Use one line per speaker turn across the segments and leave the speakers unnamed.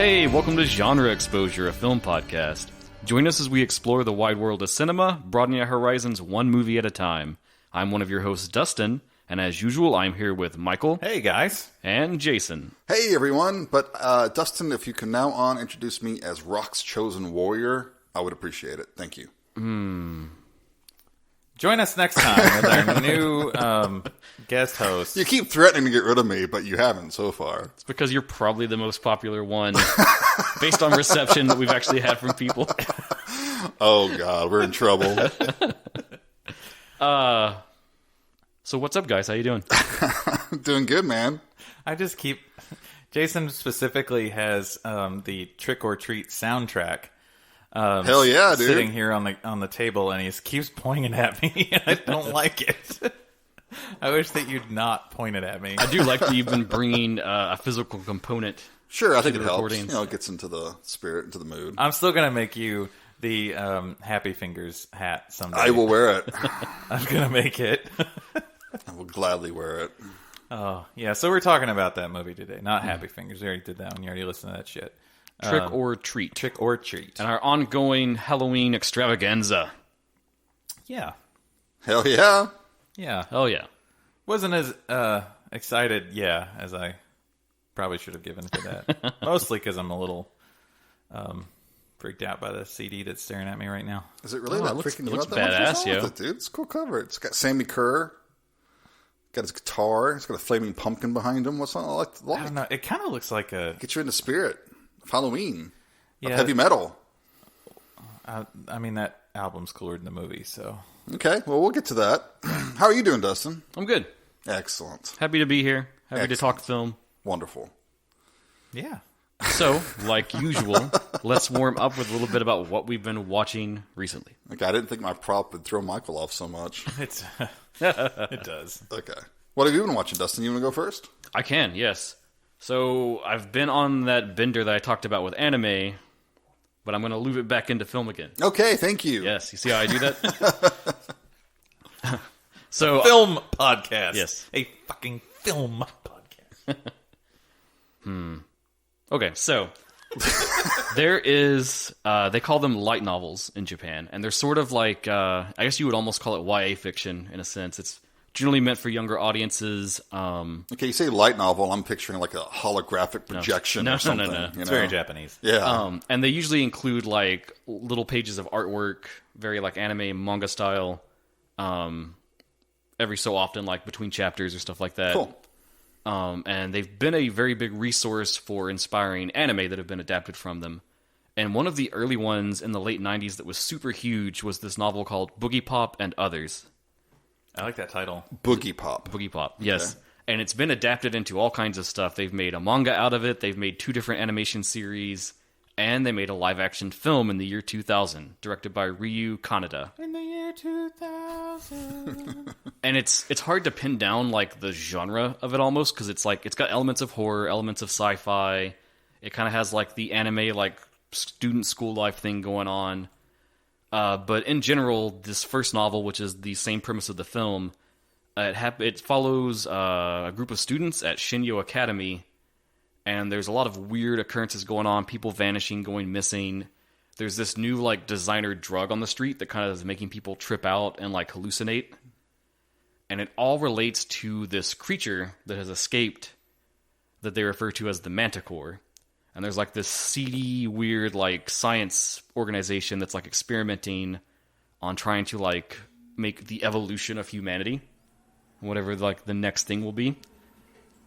Hey, welcome to Genre Exposure, a film podcast. Join us as we explore the wide world of cinema, broadening our horizons one movie at a time. I'm one of your hosts, Dustin, and as usual, I'm here with Michael.
Hey, guys.
And Jason.
Hey, everyone. But, Dustin, if you can now on introduce me as Rock's chosen warrior, I would appreciate it. Thank you.
Join us next time with our new guest host.
You keep threatening to get rid of me, but you haven't so far.
It's because you're probably the most popular one, based on reception that we've actually had from people.
Oh, God, we're in trouble.
So what's up, guys? How you doing?
Doing good, man.
I just keep... Jason specifically has the Trick or Treat soundtrack.
Hell yeah, dude.
Sitting here on the table, and he keeps pointing at me, and I don't like it. I wish that you'd not point it at me.
I do like that you've been bringing a physical component.
Sure, I think it
recordings.
helps. You know, it gets into the spirit, into the mood.
I'm still going to make you the Happy Fingers hat someday.
I will wear it.
I'm going to make it.
I will gladly wear it.
Oh, yeah, so we're talking about that movie today. Not Happy Fingers. We already did that one. You already listened to that shit.
Trick or Treat.
Trick or Treat.
And our ongoing Halloween extravaganza.
Yeah.
Hell yeah.
Yeah.
Hell yeah.
Wasn't as excited, as I probably should have given for that. Mostly because I'm a little freaked out by the CD that's staring at me right now.
Is it really
Oh,
that
it looks-
freaking
it looks
you out that much?
badass,
What's wrong
yo.
with it, dude? It's a cool cover. It's got Sammi Curr. Got his guitar. It's got a flaming pumpkin behind him. What's not like?
I don't know. It kind of looks like a...
Get you in the spirit of Halloween. Of
Yeah.
heavy metal.
I mean, that album's cooler than the movie, so...
Okay, well, we'll get to that. How are you doing, Dustin?
I'm good.
Excellent.
Happy to be here. Happy to
Excellent.
talk film.
Wonderful.
Yeah.
So, like usual, let's warm up with a little bit about what we've been watching recently.
Okay, I didn't think my prop would throw Michael off so much.
It does.
Okay. What have you been watching, Dustin? You want to go first?
I can, yes. So, I've been on that bender that I talked about with anime, but I'm going to loop it back into film again.
Okay, thank you.
Yes, you see how I do that? So,
Film podcast.
Yes.
A fucking film podcast.
okay, so there is, they call them light novels in Japan, and they're sort of like, I guess you would almost call it YA fiction in a sense. It's generally meant for younger audiences.
Okay, you say light novel, I'm picturing like a holographic projection or something.
No.
You
It's
know?
very Japanese.
Yeah.
And they usually include like little pages of artwork, very like anime manga style. Every so often, like between chapters or stuff like that.
Cool.
And they've been a very big resource for inspiring anime that have been adapted from them. And one of the early ones in the late 90s that was super huge was this novel called Boogie Pop and Others.
I like that title.
Boogie Pop.
Boogie Pop, yes. And it's been adapted into all kinds of stuff. They've made a manga out of it, they've made 2 different animation series, and they made a live-action film in the year 2000, directed by Ryu Kaneda.
In the year 2000.
And it's hard to pin down like the genre of it almost, because it's like it's got elements of horror, elements of sci-fi. It kind of has like the anime like student school life thing going on. But in general, this first novel, which is the same premise of the film, it follows a group of students at Shinyo Academy, and there's a lot of weird occurrences going on, people vanishing, going missing. There's this new like designer drug on the street that kind of is making people trip out and like hallucinate. And it all relates to this creature that has escaped that they refer to as the Manticore. And there's like this seedy, weird like science organization that's like experimenting on trying to like make the evolution of humanity, whatever like the next thing will be.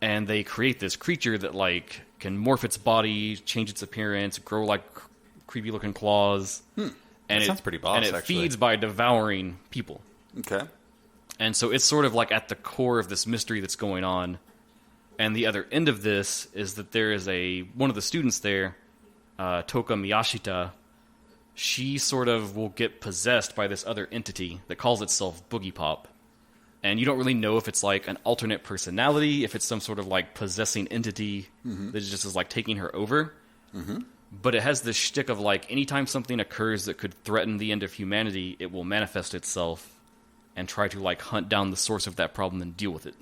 And they create this creature that like can morph its body, change its appearance, grow like creepy looking claws. And
That sounds pretty boss,
and it
actually.
feeds by devouring people.
Okay.
And so it's sort of like at the core of this mystery that's going on. And the other end of this is that there is one of the students there, Toka Miyashita. She sort of will get possessed by this other entity that calls itself Boogie Pop. And you don't really know if it's like an alternate personality, if it's some sort of like possessing entity that just is like taking her over. But it has this shtick of like anytime something occurs that could threaten the end of humanity, it will manifest itself and try to like hunt down the source of that problem and deal with it.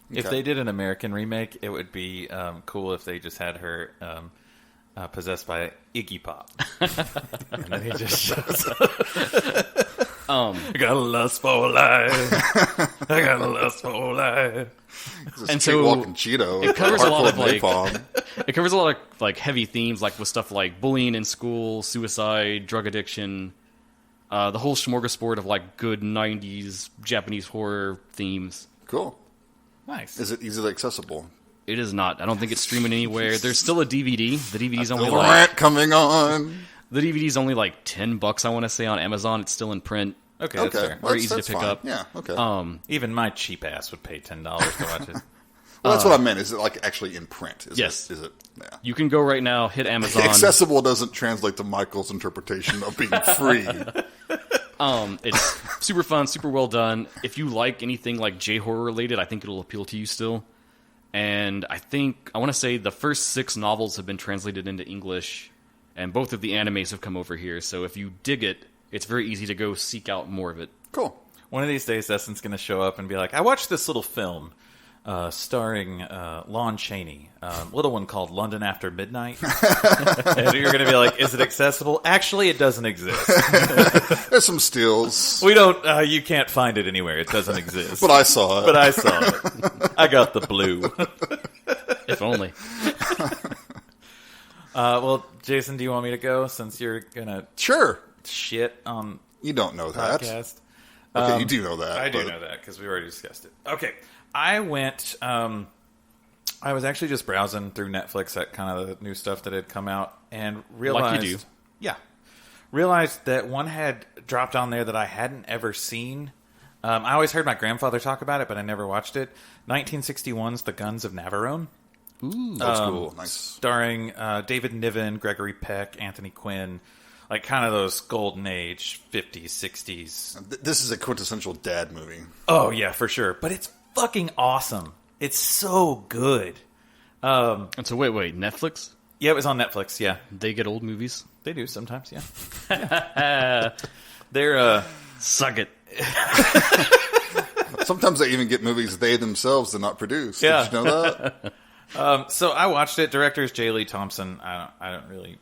If they did an American remake, it would be cool if they just had her possessed by Iggy Pop. And then he just shows up. I got a lust for life. I got a lust for life.
And so walking Cheeto.
It covers a lot of
napalm.
It covers a lot of like heavy themes, like with stuff like bullying in school, suicide, drug addiction, the whole smorgasbord of like good '90s Japanese horror themes.
Cool.
Nice.
Is it easily accessible?
It is not. I don't think it's streaming anywhere. There's still a DVD. The DVD's only
rant coming on.
The DVD's only like $10, I want to say, on Amazon. It's still in print.
Okay, that's fair.
Very easy to pick
fine.
up.
Yeah, okay.
Even my cheap ass would pay $10 to watch it.
Well, that's what I meant. Is it like actually in print?
Yes.
Is it? Yeah.
You can go right now, hit Amazon.
Accessible doesn't translate to Michael's interpretation of being free.
It's super fun, super well done. If you like anything like J-horror related, I think it'll appeal to you still. And I want to say the first 6 novels have been translated into English, and both of the animes have come over here. So if you dig it, it's very easy to go seek out more of it.
Cool.
One of these days, Dustin's going to show up and be like, I watched this little film starring Lon Chaney, little one called London After Midnight. And you're going to be like, is it accessible? Actually, it doesn't exist.
There's some stills.
We don't, you can't find it anywhere. It doesn't exist.
But I saw it.
I got the blue.
If only.
Well, Jason, do you want me to go since you're going to
Sure.
shit on
You don't know that.
podcast?
Okay, you do know that.
I do know that because we already discussed it. Okay. I went, I was actually just browsing through Netflix at kind of the new stuff that had come out and realized.
Like you do.
Yeah. Realized that one had dropped on there that I hadn't ever seen. I always heard my grandfather talk about it, but I never watched it. 1961's The Guns of Navarone.
Ooh, that's cool. Nice.
Starring David Niven, Gregory Peck, Anthony Quinn. Like kind of those golden age 50s, 60s.
This is a quintessential dad movie.
Oh, yeah, for sure. But it's fucking awesome. It's so good.
And so wait, Netflix?
Yeah, it was on Netflix, yeah.
They get old movies?
They do sometimes, yeah. They're,
Suck it.
Sometimes they even get movies they themselves did not produce.
Yeah.
Did you know that?
so I watched it. Director's J. Lee Thompson. I don't really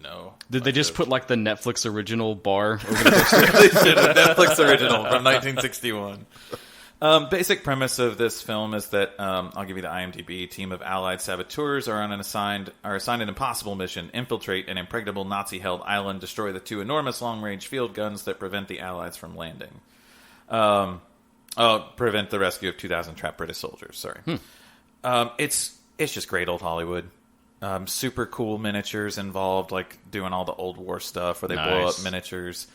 know.
Did they just put like the Netflix original bar over the
They did a Netflix original from 1961. Basic premise of this film is that I'll give you the IMDb. Team of Allied saboteurs are assigned an impossible mission: infiltrate an impregnable Nazi-held island, destroy the 2 enormous long-range field guns that prevent the Allies from landing. Prevent the rescue of 2,000 trapped British soldiers. Sorry. It's just great old Hollywood. Super cool miniatures involved, like doing all the old war stuff where they blow up miniatures.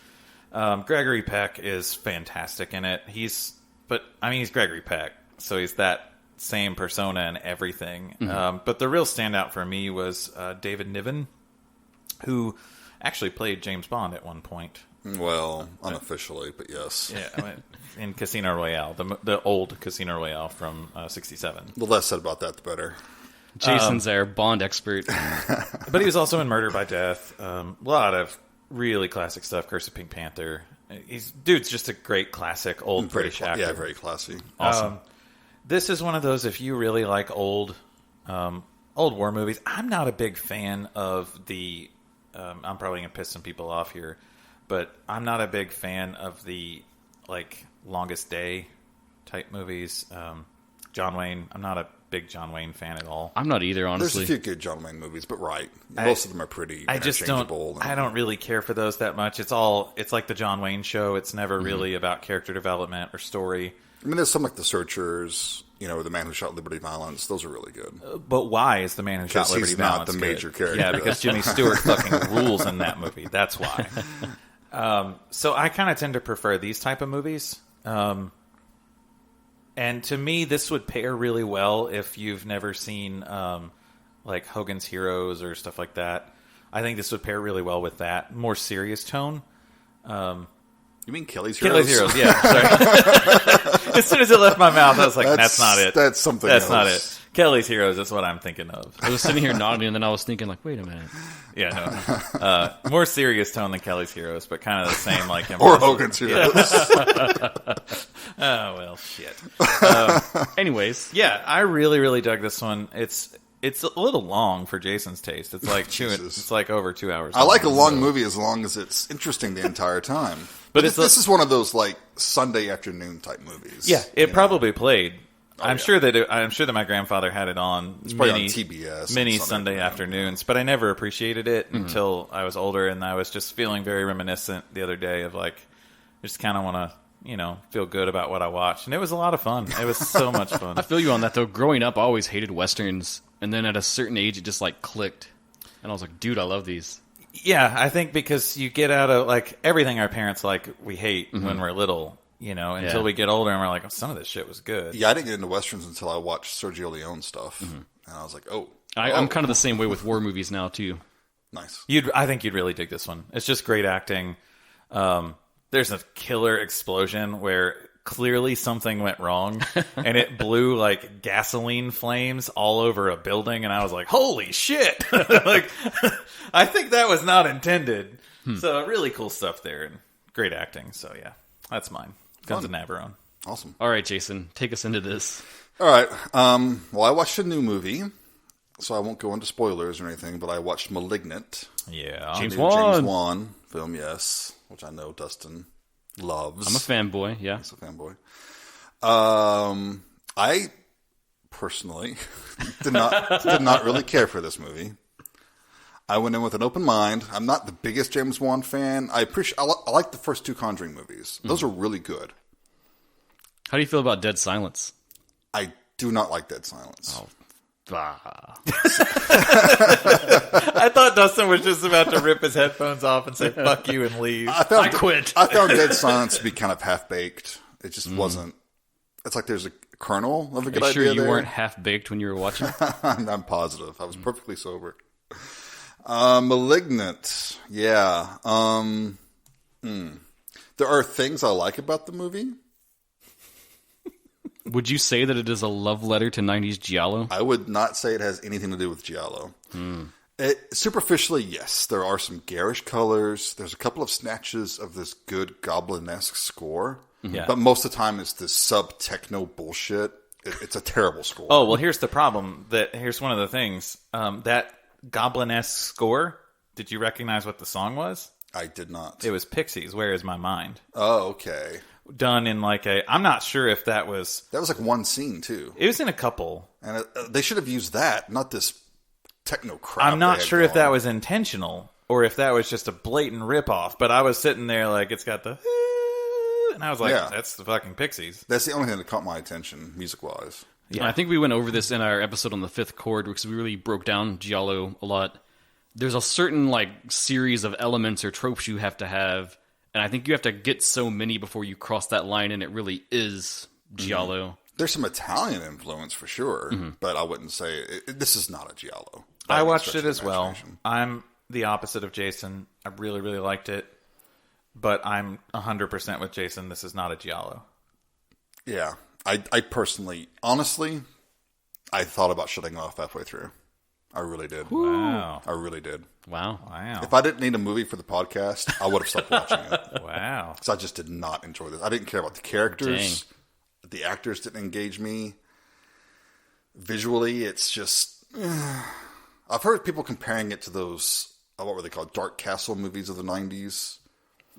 Gregory Peck is fantastic in it. He's Gregory Peck, so he's that same persona and everything. Mm-hmm. But the real standout for me was David Niven, who actually played James Bond at one point.
Well, unofficially, but yes.
Yeah, in Casino Royale, the old Casino Royale from '67.
The less said about that, the better.
Jason's our Bond expert.
But he was also in Murder by Death. A lot of really classic stuff. Curse of Pink Panther. Dude's just a great classic old British actor.
Yeah, very classy.
Awesome. This is one of those, if you really like old war movies. I'm not a big fan of the. I'm probably gonna piss some people off here, but I'm not a big fan of the like Longest Day type movies. John Wayne. I'm not a big John Wayne fan at all.
I'm not either, honestly.
There's a few good John Wayne movies, but most of them are pretty interchangeable.
I don't really care for those that much. It's like the John Wayne show. It's never really about character development or story.
I mean, there's some like The Searchers, or The Man Who Shot Liberty Valance. Those are really good.
But why is The Man Who Shot Liberty Valance
not the major character?
Yeah, because Jimmy Stewart fucking rules in that movie. That's why. So I kind of tend to prefer these type of movies. And to me, this would pair really well if you've never seen like Hogan's Heroes or stuff like that. I think this would pair really well with that. More serious tone.
You mean Kelly's Heroes?
Kelly's Heroes, yeah. Sorry. As soon as it left my mouth, I was like, that's not it.
That's something else.
That's not it. Kelly's Heroes, that's what I'm thinking of.
I was sitting here nodding, and then I was thinking, like, wait a minute.
Yeah, no. More serious tone than Kelly's Heroes, but kind of the same, like...
Or Hogan's Heroes.
Oh, well, shit.
Anyways.
Yeah, I really, really dug this one. It's It's a little long for Jason's taste. It's like it's like over 2 hours.
I like a long movie as long as it's interesting the entire time. But this is one of those like Sunday afternoon type movies.
Yeah, it probably played. I'm sure that my grandfather had it on
on TBS,
many Sunday afternoons, but I never appreciated it until I was older, and I was just feeling very reminiscent the other day of like, I just kind of want to, feel good about what I watched, and it was a lot of fun. It was so much fun.
I feel you on that though. Growing up, I always hated westerns, and then at a certain age, it just like clicked, and I was like, dude, I love these.
Yeah, I think because you get out of like everything our parents like we hate when we're little. Until we get older and we're like, oh, some of this shit was good.
Yeah, I didn't get into westerns until I watched Sergio Leone stuff, and I was like,
I'm kind of the same way with war movies now too.
Nice.
I think you'd really dig this one. It's just great acting. There's a killer explosion where clearly something went wrong, and it blew like gasoline flames all over a building, and I was like, holy shit! Like, I think that was not intended. So really cool stuff there, and great acting. So yeah, that's mine. Guns of Navarone.
Awesome.
All right, Jason, take us into this.
All right. Well, I watched a new movie, so I won't go into spoilers or anything, but I watched Malignant.
Yeah.
James
Wan film, yes, which I know Dustin loves.
I'm a fanboy, yeah.
He's a fanboy. I personally did not really care for this movie. I went in with an open mind. I'm not the biggest James Wan fan. I like the first two Conjuring movies. Those are really good.
How do you feel about Dead Silence?
I do not like Dead Silence.
Oh, bah.
I thought Dustin was just about to rip his headphones off and say "fuck you" and leave.
I quit.
I found Dead Silence to be kind of half baked. It just wasn't. It's like there's a kernel of a good idea.
Sure, you
there.
weren't half baked when you were watching.
I'm positive. I was perfectly sober. Malignant. Yeah. There are things I like about the movie.
Would you say that it is a love letter to 90s Giallo?
I would not say it has anything to do with Giallo. Superficially, yes. There are some garish colors. There's a couple of snatches of this good goblin-esque score.
Yeah.
But most of the time, it's this sub-techno bullshit. It's a terrible score.
Oh, well, here's the problem. Here's one of the things. That goblin-esque score, did you recognize what the song was?
I did not.
It was Pixies, Where Is My Mind?
Oh, okay.
Done in like I'm not sure if that was...
That was like one scene, too.
It was in a couple.
And they should have used that, not this techno crap.
I'm not sure if that was intentional or if that was just a blatant ripoff, but I was sitting there like, it's got the... And I was like, that's the fucking Pixies.
That's the only thing that caught my attention, music-wise.
Yeah, I think we went over this in our episode on the fifth chord because we really broke down Giallo a lot. There's a certain like series of elements or tropes you have to have, and I think you have to get so many before you cross that line, and it really is Giallo.
There's some Italian influence for sure, but I wouldn't say this is not a Giallo.
I watched it as well. I'm the opposite of Jason. I really, really liked it, but I'm 100% with Jason. This is not a Giallo.
Yeah. I personally, honestly, I thought about shutting it off halfway through. I really did.
Wow.
I really did.
Wow.
If I didn't need a movie for the podcast, I would have stopped watching it.
Wow.
Because I just did not enjoy this. I didn't care about the characters. Dang. The actors didn't engage me. Visually, it's just... I've heard people comparing it to those, what were they called, Dark Castle movies of the 90s.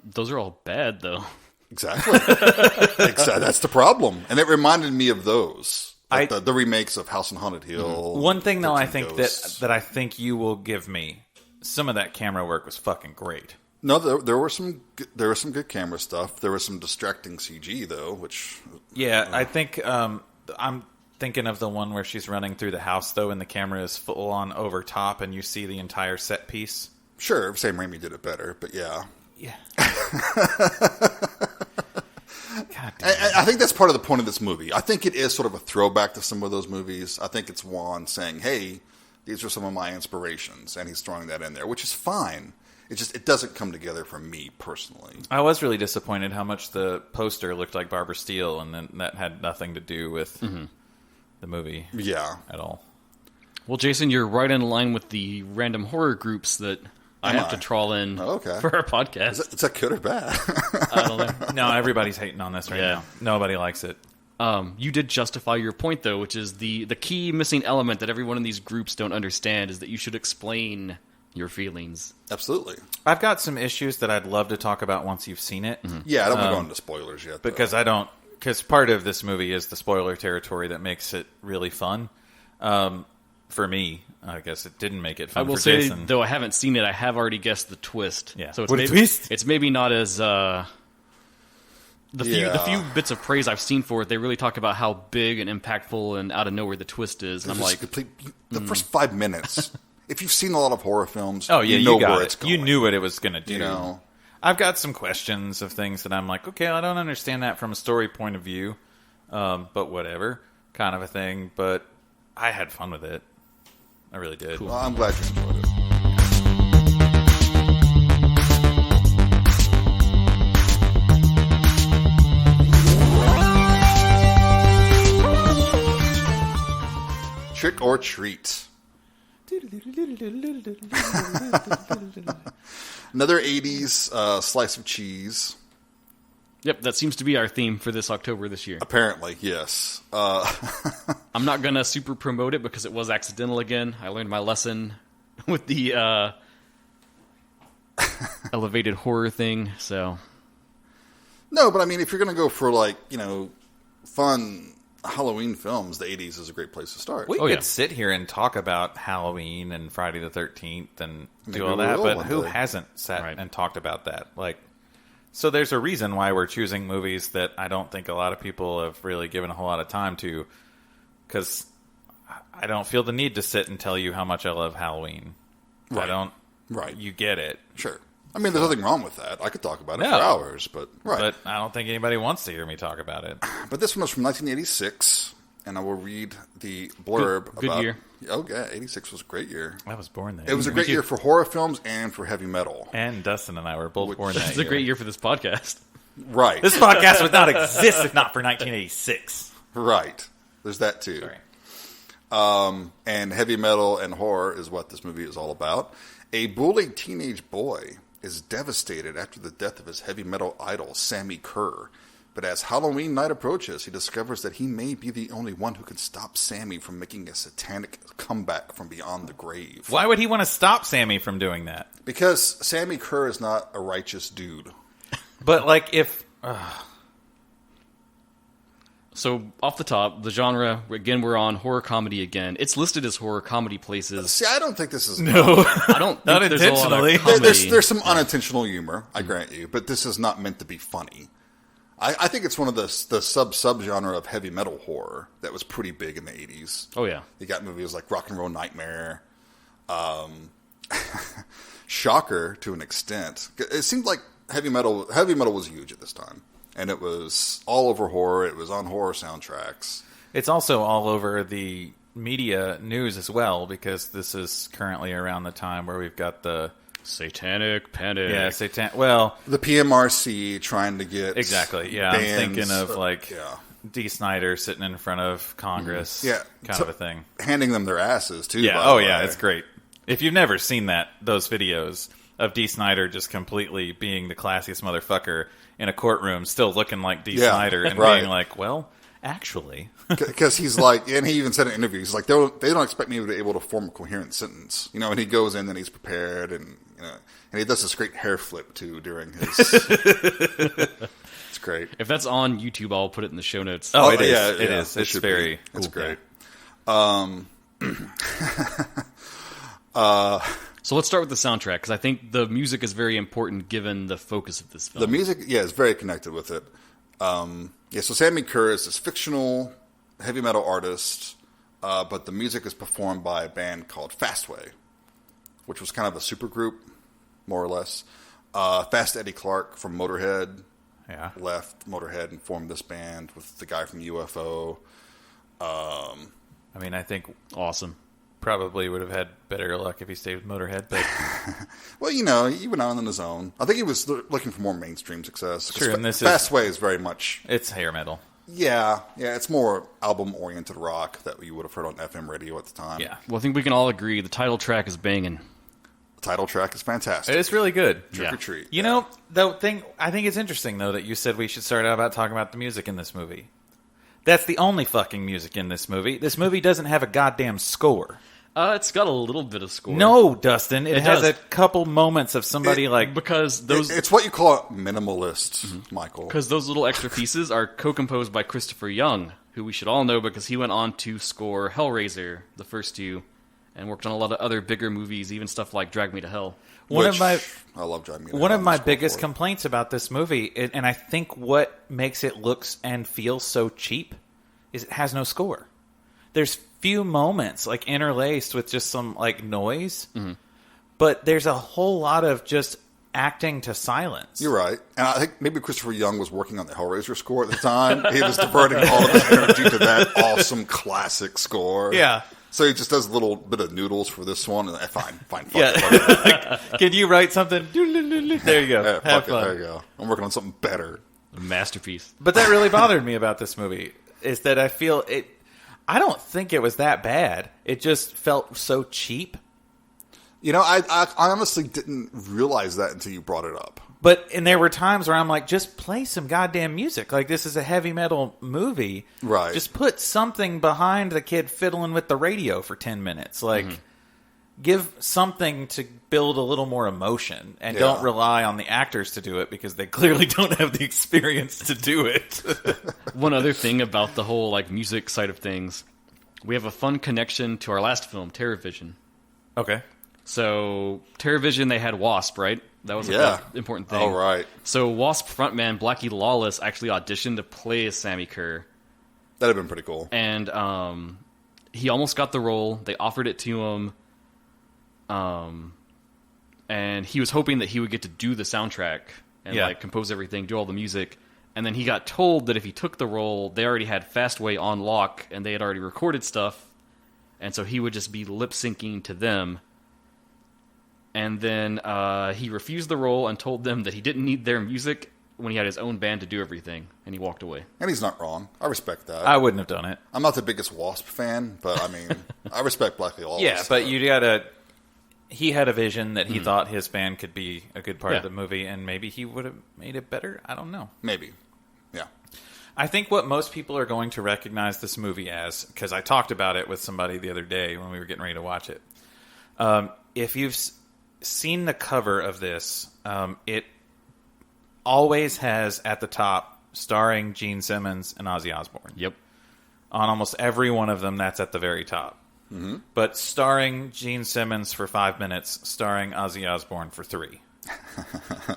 Those are all bad, though.
Exactly. That's the problem. And it reminded me of those. Like the remakes of House on Haunted Hill.
One thing, though, I think that I think you will give me, some of that camera work was fucking great.
No, there were some good camera stuff. There was some distracting CG, though, which...
Yeah, I think I'm thinking of the one where she's running through the house, though, and the camera is full on over top, and you see the entire set piece.
Sure, Sam Raimi did it better, but yeah.
Yeah.
I think that's part of the point of this movie. I think it is sort of a throwback to some of those movies. I think it's Wan saying, hey, these are some of my inspirations, and he's throwing that in there, which is fine. It doesn't come together for me personally.
I was really disappointed how much the poster looked like Barbara Steele, and then that had nothing to do with the movie at all.
Well, Jason, you're right in line with the random horror groups that I have to trawl in for our podcast.
Is that good or bad?
I don't know.
No, everybody's hating on this right now. Nobody likes it.
You did justify your point, though, which is the key missing element that everyone in these groups don't understand is that you should explain your feelings.
Absolutely.
I've got some issues that I'd love to talk about once you've seen it.
Mm-hmm.
Yeah, I don't want to go into spoilers yet.
Because because part of this movie is the spoiler territory that makes it really fun. For me, I guess it didn't make it fun for Jason.
I will say, though I haven't seen it, I have already guessed the twist.
Yeah.
So
What a twist?
It's maybe not as... The few bits of praise I've seen for it, they really talk about how big and impactful and out of nowhere the twist is. And I'm like...
The first 5 minutes... If you've seen a lot of horror films,
oh, yeah,
you know
got
where
it.
it's going.
You knew what it was going to do.
You know?
I've got some questions of things that I'm like, okay, I don't understand that from a story point of view, but whatever, kind of a thing. But I had fun with it. I really did.
Cool. Well, I'm glad you enjoyed it. Trick or treat. Another 80s slice of cheese.
Yep, that seems to be our theme for this October this year.
Apparently, yes.
I'm not going to super promote it because it was accidental again. I learned my lesson with the elevated horror thing, so...
No, but I mean, if you're going to go for, fun Halloween films, the 80s is a great place to start.
We could sit here and talk about Halloween and Friday the 13th and do all that, but who hasn't sat and talked about that? So there's a reason why we're choosing movies that I don't think a lot of people have really given a whole lot of time to, because I don't feel the need to sit and tell you how much I love Halloween.
Right.
I don't.
Right.
You get it.
Sure. I mean, there's nothing wrong with that. I could talk about it for hours, but... Right.
But I don't think anybody wants to hear me talk about it.
But this one was from 1986, and I will read the blurb about...
Good year.
Oh, yeah, 86 was a great year.
I was born there.
It was a great year for horror films and for heavy metal.
And Dustin and I were both born that year.
It's a great year for this podcast.
Right.
This podcast would not exist if not for 1986.
Right. There's that, too.
Sorry.
And heavy metal and horror is what this movie is all about. A bullied teenage boy is devastated after the death of his heavy metal idol, Sammi Curr. But as Halloween night approaches, he discovers that he may be the only one who can stop Sammi from making a satanic comeback from beyond the grave.
Why would he want to stop Sammi from doing that?
Because Sammi Curr is not a righteous dude.
But, if...
So, off the top, the genre, again, we're on horror comedy again. It's listed as horror comedy places.
See, I don't think this is...
No.
I don't
Not
think there's a lot of
intentionally.
comedy.
There's some unintentional humor, I grant you, but this is not meant to be funny. I think it's one of the sub-genre of heavy metal horror that was pretty big in the 80s.
Oh, yeah.
You got movies like Rock and Roll Nightmare, Shocker to an extent. It seemed like heavy metal was huge at this time. And it was all over horror. It was on horror soundtracks.
It's also all over the media news as well, because this is currently around the time where we've got the...
Satanic Panic.
Yeah, well...
The PMRC trying to get...
Exactly, yeah.
Bands,
I'm thinking of, D. Snyder sitting in front of Congress.
Yeah.
Kind of a thing.
Handing them their asses, too.
Yeah, yeah, it's great. If you've never seen those videos of D. Snyder just completely being the classiest motherfucker in a courtroom, still looking like D. Snyder, and being like, well, actually...
Because he's like, and he even said in interviews, he's like, they don't expect me to be able to form a coherent sentence. And he goes in and he's prepared, and and he does this great hair flip, too, during his... It's great.
If that's on YouTube, I'll put it in the show notes.
Oh, it is.
Yeah,
it is. It's very
It's
cool.
great.
So let's start with the soundtrack, because I think the music is very important given the focus of this film.
The music, is very connected with it. So Sammi Curr is this fictional heavy metal artist, but the music is performed by a band called Fastway, which was kind of a supergroup, more or less. Fast Eddie Clarke from Motorhead left Motorhead and formed this band with the guy from UFO.
I think
awesome.
Probably would have had better luck if he stayed with Motorhead, but...
Well, he went on his own. I think he was looking for more mainstream success.
Sure, and this
Fastway is very much...
It's hair metal.
Yeah, it's more album-oriented rock that you would have heard on FM radio at the time.
Yeah.
Well, I think we can all agree the title track is banging.
The title track is fantastic.
It's really good.
Trick or Treat.
The thing, I think it's interesting, though, that you said we should start out about talking about the music in this movie. That's the only fucking music in this movie. This movie doesn't have a goddamn score.
It's got a little bit of score.
No, Dustin. It has
does.
a couple moments of somebody
because those
it's what you call minimalist, Michael.
Because those little extra pieces are co-composed by Christopher Young, who we should all know because he went on to score Hellraiser, the first two, and worked on a lot of other bigger movies, even stuff like Drag Me to Hell.
I love Drag Me to Hell.
One of my biggest complaints about this movie, and I think what makes it look and feel so cheap, is it has no score. There's few moments like interlaced with just some like noise, but there's a whole lot of just acting to silence.
You're right. And I think maybe Christopher Young was working on the Hellraiser score at the time. He was diverting all of his energy to that awesome classic score.
Yeah.
So he just does a little bit of noodles for this one. And fine.
Yeah. Can you write something? There you go.
Yeah,
Have fun.
there you go. I'm working on something better.
A masterpiece.
But that really bothered me about this movie, is that I feel it... I don't think it was that bad. It just felt so cheap.
You know, I honestly didn't realize that until you brought it up.
And there were times where I'm like, just play some goddamn music. Like, this is a heavy metal movie.
Right.
Just put something behind the kid fiddling with the radio for 10 minutes. Like, give something to build a little more emotion. And don't rely on the actors to do it, because they clearly don't have the experience to do it.
One other thing about the whole like music side of things, we have a fun connection to our last film, TerrorVision.
Okay.
So, TerrorVision, they had Wasp, right? That was an important thing.
Oh, right.
So, Wasp frontman Blackie Lawless actually auditioned to play as Sammi Curr.
That'd have been pretty cool.
And he almost got the role. They offered it to him. And he was hoping that he would get to do the soundtrack and like compose everything, do all the music. And then he got told that if he took the role, they already had Fastway on lock and they had already recorded stuff. And so he would just be lip syncing to them. And then he refused the role and told them that he didn't need their music when he had his own band to do everything. And he walked away.
And he's not wrong. I respect that.
I wouldn't have done it.
I'm not the biggest Wasp fan, but I mean, I respect Blackie Lawless.
Yeah, but you gotta... He had a vision that he thought his band could be a good part of the movie, and maybe he would have made it better. I don't know.
Maybe. Yeah.
I think what most people are going to recognize this movie as, because I talked about it with somebody the other day when we were getting ready to watch it. If you've seen the cover of this, it always has at the top starring Gene Simmons and Ozzy Osbourne.
Yep.
On almost every one of them, that's at the very top. Mm-hmm. But starring Gene Simmons for 5 minutes, starring Ozzy Osbourne for 3.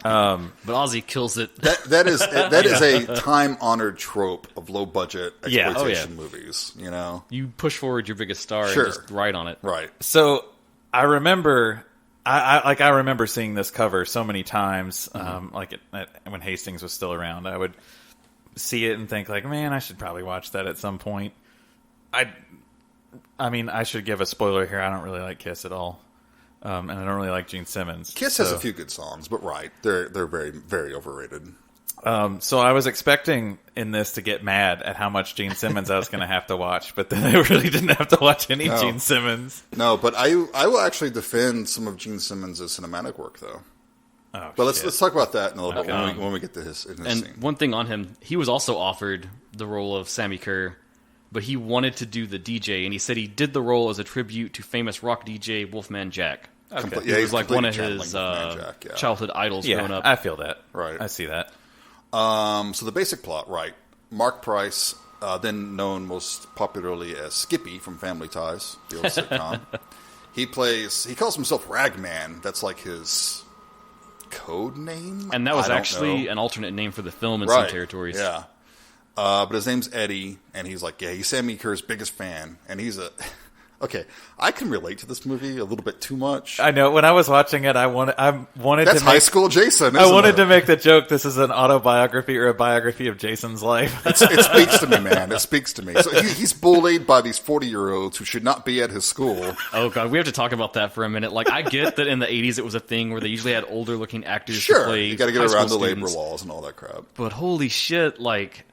But Ozzy kills it.
That is a time-honored trope of low-budget exploitation movies, you know?
You push forward your biggest star and just ride on it.
Right.
So I remember... I remember seeing this cover so many times, when Hastings was still around. I would see it and think, like, man, I should probably watch that at some point. I mean, I should give a spoiler here. I don't really like Kiss at all, and I don't really like Gene Simmons.
Kiss has a few good songs, but they're very, very overrated.
So I was expecting in this to get mad at how much Gene Simmons I was going to have to watch, but then I really didn't have to watch any Gene Simmons.
No, but I will actually defend some of Gene Simmons' cinematic work, though.
Oh,
but let's talk about that in a little bit when we get to his
and
scene.
One thing on him, he was also offered the role of Sammi Curr, but he wanted to do the DJ, and he said he did the role as a tribute to famous rock DJ Wolfman Jack.
Okay.
He was like one of his childhood idols growing up.
I feel that.
Right.
I see that.
So the basic plot, right. Mark Price, then known most popularly as Skippy from Family Ties, the old sitcom. He calls himself Ragman. That's like his code name?
And that was actually an alternate name for the film in some territories.
Yeah. But his name's Eddie, and he's like, he's Sammi Curr's biggest fan, and he's a... Okay, I can relate to this movie a little bit too much.
I know. When I was watching it, I wanted
That's
to
high school Jason.
I wanted to make the joke. This is an autobiography or a biography of Jason's life.
It speaks to me, man. It speaks to me. So he's bullied by these 40-year-olds who should not be at his school.
Oh god, we have to talk about that for a minute. Like, I get that in the 80s it was a thing where they usually had older-looking actors to play.
You got to get around the labor laws and all that crap.
But holy shit, like,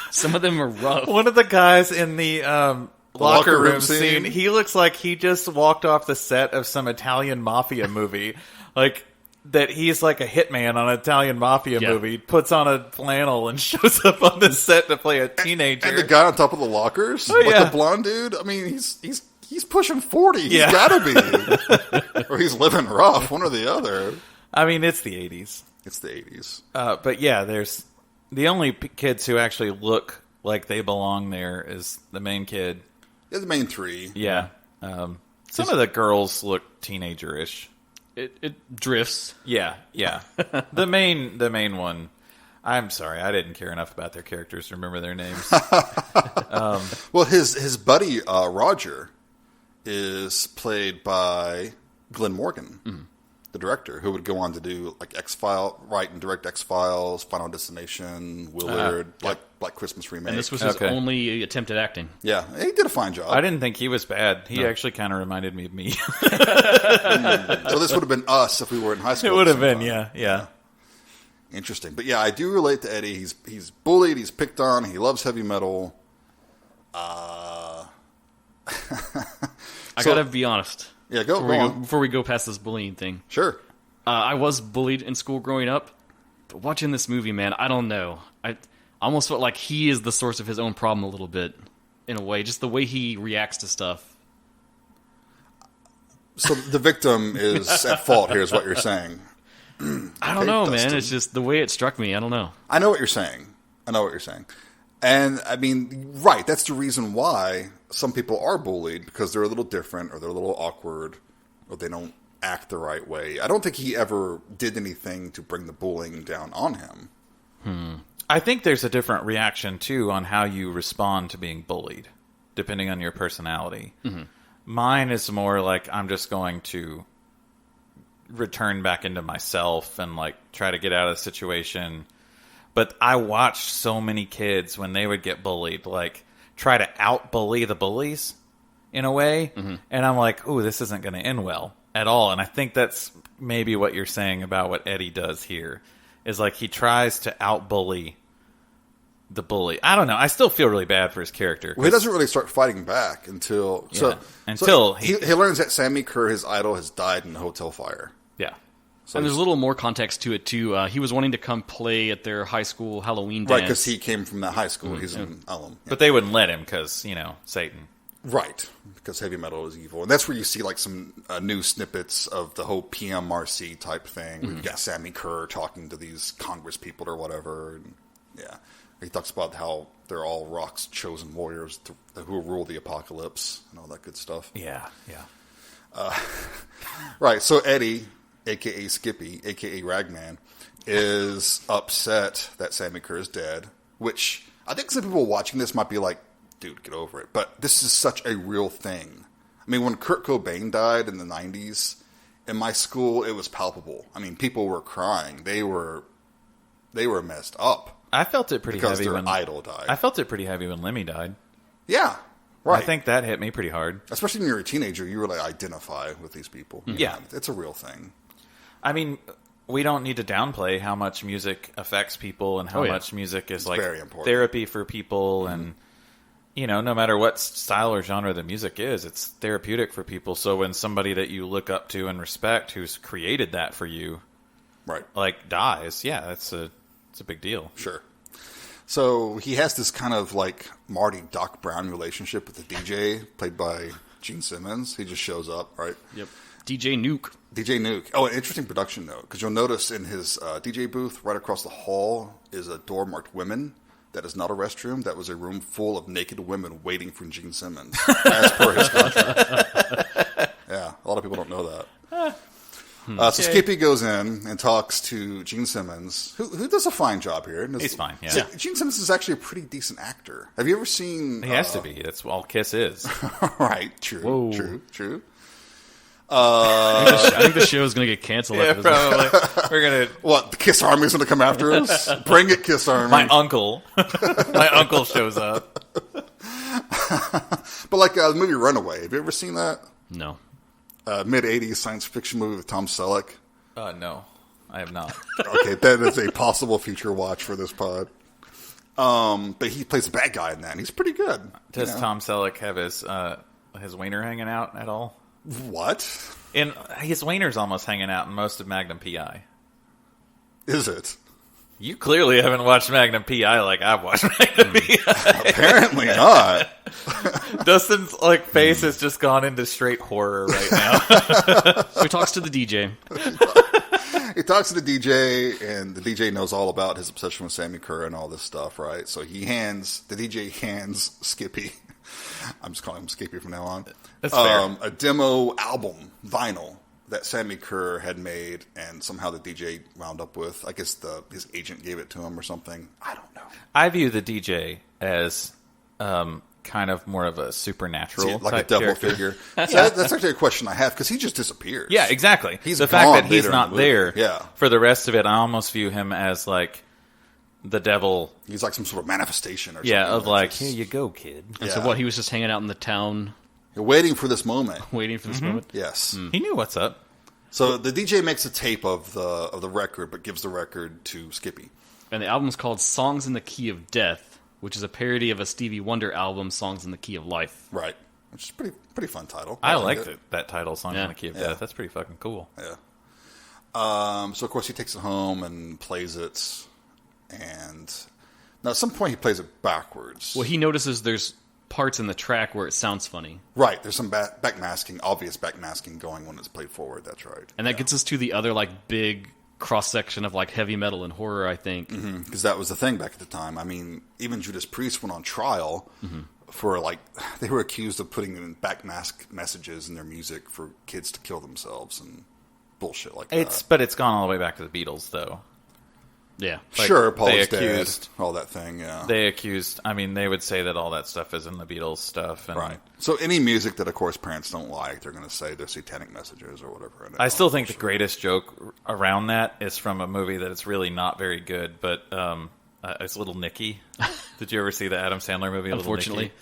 some of them are rough.
One of the guys in the locker room scene, he looks like he just walked off the set of some Italian mafia movie. Like, that he's like a hitman on an Italian mafia movie, puts on a flannel and shows up on the set to play a teenager.
And the guy on top of the lockers, the blonde dude. I mean, he's pushing 40. He's got to be, or he's living rough. One or the other.
I mean, it's the 80s.
It's the 80s.
But yeah, there's the only kids who actually look like they belong there is the main kid.
Yeah, the main three.
Yeah. Some of the girls look teenager-ish.
It drifts.
Yeah. The main one. I'm sorry, I didn't care enough about their characters to remember their names.
Well, his buddy Roger is played by Glenn Morgan, the director, who would go on to do like write and direct X-Files, Final Destination, Willard, Black Christmas Remake.
And this was his only attempt at acting.
Yeah, he did a fine job.
I didn't think he was bad. He actually kind of reminded me of me.
So this would have been us if we were in high school.
It would have been, yeah.
Interesting. But yeah, I do relate to Eddie. He's bullied, he's picked on, he loves heavy metal.
I gotta be honest.
Yeah, go on.
Before we go past this bullying thing.
Sure.
I was bullied in school growing up, but watching this movie, man, I don't know. I almost felt like he is the source of his own problem a little bit, in a way. Just the way he reacts to stuff.
So the victim is at fault here, is what you're saying.
I don't know, Dustin. Man. It's just the way it struck me. I don't know.
I know what you're saying. And, I mean, right, that's the reason why some people are bullied, because they're a little different, or they're a little awkward, or they don't act the right way. I don't think he ever did anything to bring the bullying down on him.
I think there's a different reaction, too, on how you respond to being bullied, depending on your personality. Mm-hmm. Mine is more like, I'm just going to return back into myself and, like, try to get out of the situation. But I watched so many kids when they would get bullied, like, try to out-bully the bullies, in a way. Mm-hmm. And I'm like, ooh, this isn't going to end well at all. And I think that's maybe what you're saying about what Eddie does here, is like he tries to out-bully the bully. I don't know. I still feel really bad for his character.
Well, he doesn't really start fighting back until... he learns that Sammi Curr, his idol, has died in a hotel fire.
Yeah.
So and there's a little more context to it, too. He was wanting to come play at their high school Halloween dance.
Right, because he came from that high school. He's in Alum. Yeah.
But they wouldn't let him because, Satan.
Right, because heavy metal is evil. And that's where you see like some new snippets of the whole PMRC type thing. Mm-hmm. We've got Sammi Curr talking to these Congress people or whatever. And, he talks about how they're all Rock's chosen warriors who will rule the apocalypse and all that good stuff.
Yeah.
Right, so Eddie... a.k.a. Skippy, a.k.a. Ragman, is upset that Sammi Curr is dead, which I think some people watching this might be like, dude, get over it. But this is such a real thing. I mean, when Kurt Cobain died in the 90s, in my school, it was palpable. I mean, people were crying. They were messed up.
I felt it pretty heavy
when their idol died.
I felt it pretty heavy when Lemmy died.
Yeah, right.
I think that hit me pretty hard.
Especially when you're a teenager, you really identify with these people.
Yeah.
It's a real thing.
I mean, we don't need to downplay how much music affects people and how much music is like therapy for people. Mm-hmm. And, no matter what style or genre the music is, it's therapeutic for people. So when somebody that you look up to and respect who's created that for you,
right,
like dies, it's a big deal.
Sure. So he has this kind of like Marty Doc Brown relationship with the DJ played by Gene Simmons. He just shows up, right?
Yep. DJ Nuke.
Oh, an interesting production note, because you'll notice in his DJ booth right across the hall is a door marked women. That is not a restroom. That was a room full of naked women waiting for Gene Simmons, as per his contract. Yeah, a lot of people don't know that. So Skippy goes in and talks to Gene Simmons, who does a fine job here.
He's fine, yeah.
So Gene Simmons is actually a pretty decent actor. Have you ever seen...
He has to be. That's all Kiss is.
Right, true.
I think the show is going to get canceled.
Yeah, probably. We're going to...
What, the Kiss Army is going to come after us? Bring it, Kiss Army.
My uncle shows up.
But like the movie Runaway, have you ever seen that?
No.
Mid-'80s science fiction movie with Tom Selleck?
No, I have not.
Okay, that is a possible future watch for this pod. But he plays a bad guy in that, and he's pretty good.
Does Tom Selleck have his wiener hanging out at all?
What?
And his wiener's almost hanging out in most of Magnum P.I.
Is it?
You clearly haven't watched Magnum P.I. like I've watched Magnum P.I.
Apparently not.
Dustin's face has just gone into straight horror right now.
So he talks to the DJ.
He talks to the DJ, and the DJ knows all about his obsession with Sammi Curr and all this stuff, right? So the DJ hands Skippy. I'm just calling him Skippy from now on.
That's fair.
A demo album, vinyl, that Sammi Curr had made, and somehow the DJ wound up with. I guess his agent gave it to him or something. I don't know.
I view the DJ as kind of more of a supernatural
like
type
a devil
character.
figure. So that's actually a question I have, because he just disappears.
Yeah, exactly.
He's
the fact
gone
that he's
later in
not
the movie.
there
Yeah.
for the rest of it, I almost view him as like the devil.
He's like some sort of manifestation or something.
Yeah, of like,
just-
here you go, kid.
And so he was just hanging out in the town,
You're waiting for this moment.
waiting for this moment.
Yes.
He knew what's up.
So the DJ makes a tape of the record, but gives the record to Skippy.
And the album's called Songs in the Key of Death, which is a parody of a Stevie Wonder album, Songs in the Key of Life.
Right. Which is pretty fun title.
I like that title, Song in the Key of
Yeah.
Death. That's pretty fucking cool.
Yeah. So of course he takes it home and plays it, and now at some point he plays it backwards.
Well, he notices there's parts in the track where it sounds funny.
Right. There's some backmasking, obvious backmasking going when it's played forward. That's right.
And that gets us to the other big cross-section of heavy metal and horror, I think.
Because that was the thing back at the time. I mean, even Judas Priest went on trial for they were accused of putting in backmask messages in their music for kids to kill themselves and bullshit like that.
But it's gone all the way back to the Beatles, though.
Yeah.
Sure, Paul
they
is dead,
accused-
all that thing, yeah.
They they would say that all that stuff is in the Beatles stuff. And
Right. So any music that, of course, parents don't like, they're going to say they're satanic messages or whatever. And
I still think the greatest joke around that is from a movie that it's really not very good, but it's Little Nicky. Did you ever see the Adam Sandler movie, Little
Unfortunately.
Nicky?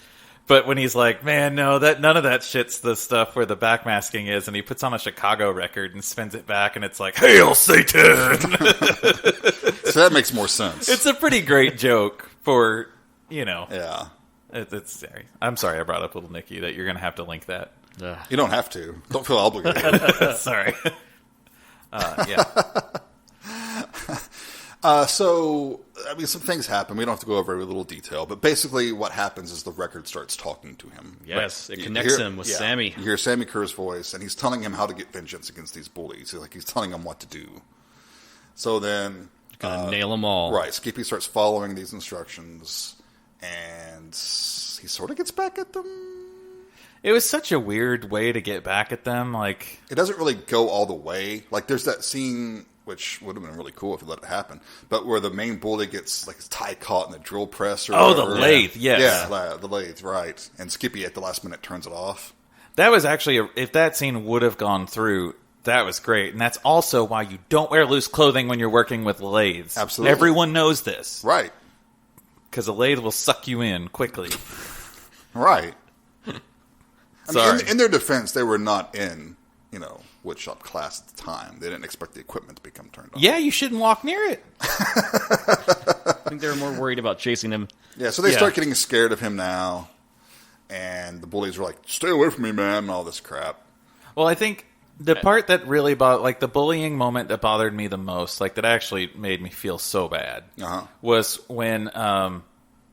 But when he's like, man, no, none of that shit's the stuff where the backmasking is, and he puts on a Chicago record and spins it back, and it's like, Hail Satan!
So that makes more sense.
It's a pretty great joke for,
Yeah.
It's sorry. I'm sorry I brought up Little Nicky, that you're going to have to link that.
You don't have to. Don't feel obligated.
Sorry. Yeah.
So, I mean, some things happen. We don't have to go over every little detail, but basically what happens is the record starts talking to him.
Yes,
Right.
it connects him with Sammy.
You hear Sammi Curr's voice, and he's telling him how to get vengeance against these bullies. He's telling him what to do. So then...
Gonna nail them all.
Right. Skippy starts following these instructions, and he sort of gets back at them.
It was such a weird way to get back at them.
It doesn't really go all the way. There's that scene, which would have been really cool if you let it happen, but where the main bully gets his tie caught in the drill press or whatever.
The lathe, yes.
Yeah, the lathe, right. And Skippy at the last minute turns it off.
That was actually, if that scene would have gone through, that was great. And that's also why you don't wear loose clothing when you're working with lathes.
Absolutely.
Everyone knows this.
Right.
Because a lathe will suck you in quickly.
Right.
Sorry.
In their defense, they were not in, woodshop class at the time. They didn't expect the equipment to become turned on.
Yeah, you shouldn't walk near it.
I think they were more worried about chasing him.
Yeah, so they start getting scared of him now, and the bullies are like, stay away from me, man, and all this crap.
Well, I think the part that really the bullying moment that bothered me the most, that actually made me feel so bad, was when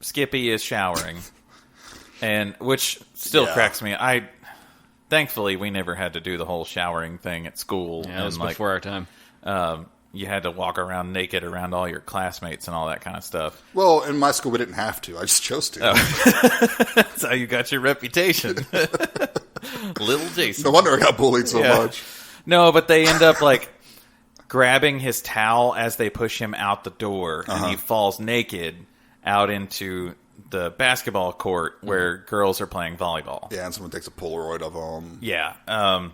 Skippy is showering, and which still cracks me. Thankfully, we never had to do the whole showering thing at school.
Yeah, it was before our time.
You had to walk around naked around all your classmates and all that kind of stuff.
Well, in my school, we didn't have to. I just chose to.
That's how you got your reputation. Little Jason.
No wonder I got bullied so much.
No, but they end up grabbing his towel as they push him out the door, and he falls naked out into the basketball court where girls are playing volleyball.
Yeah, and someone takes a Polaroid of him.
Yeah.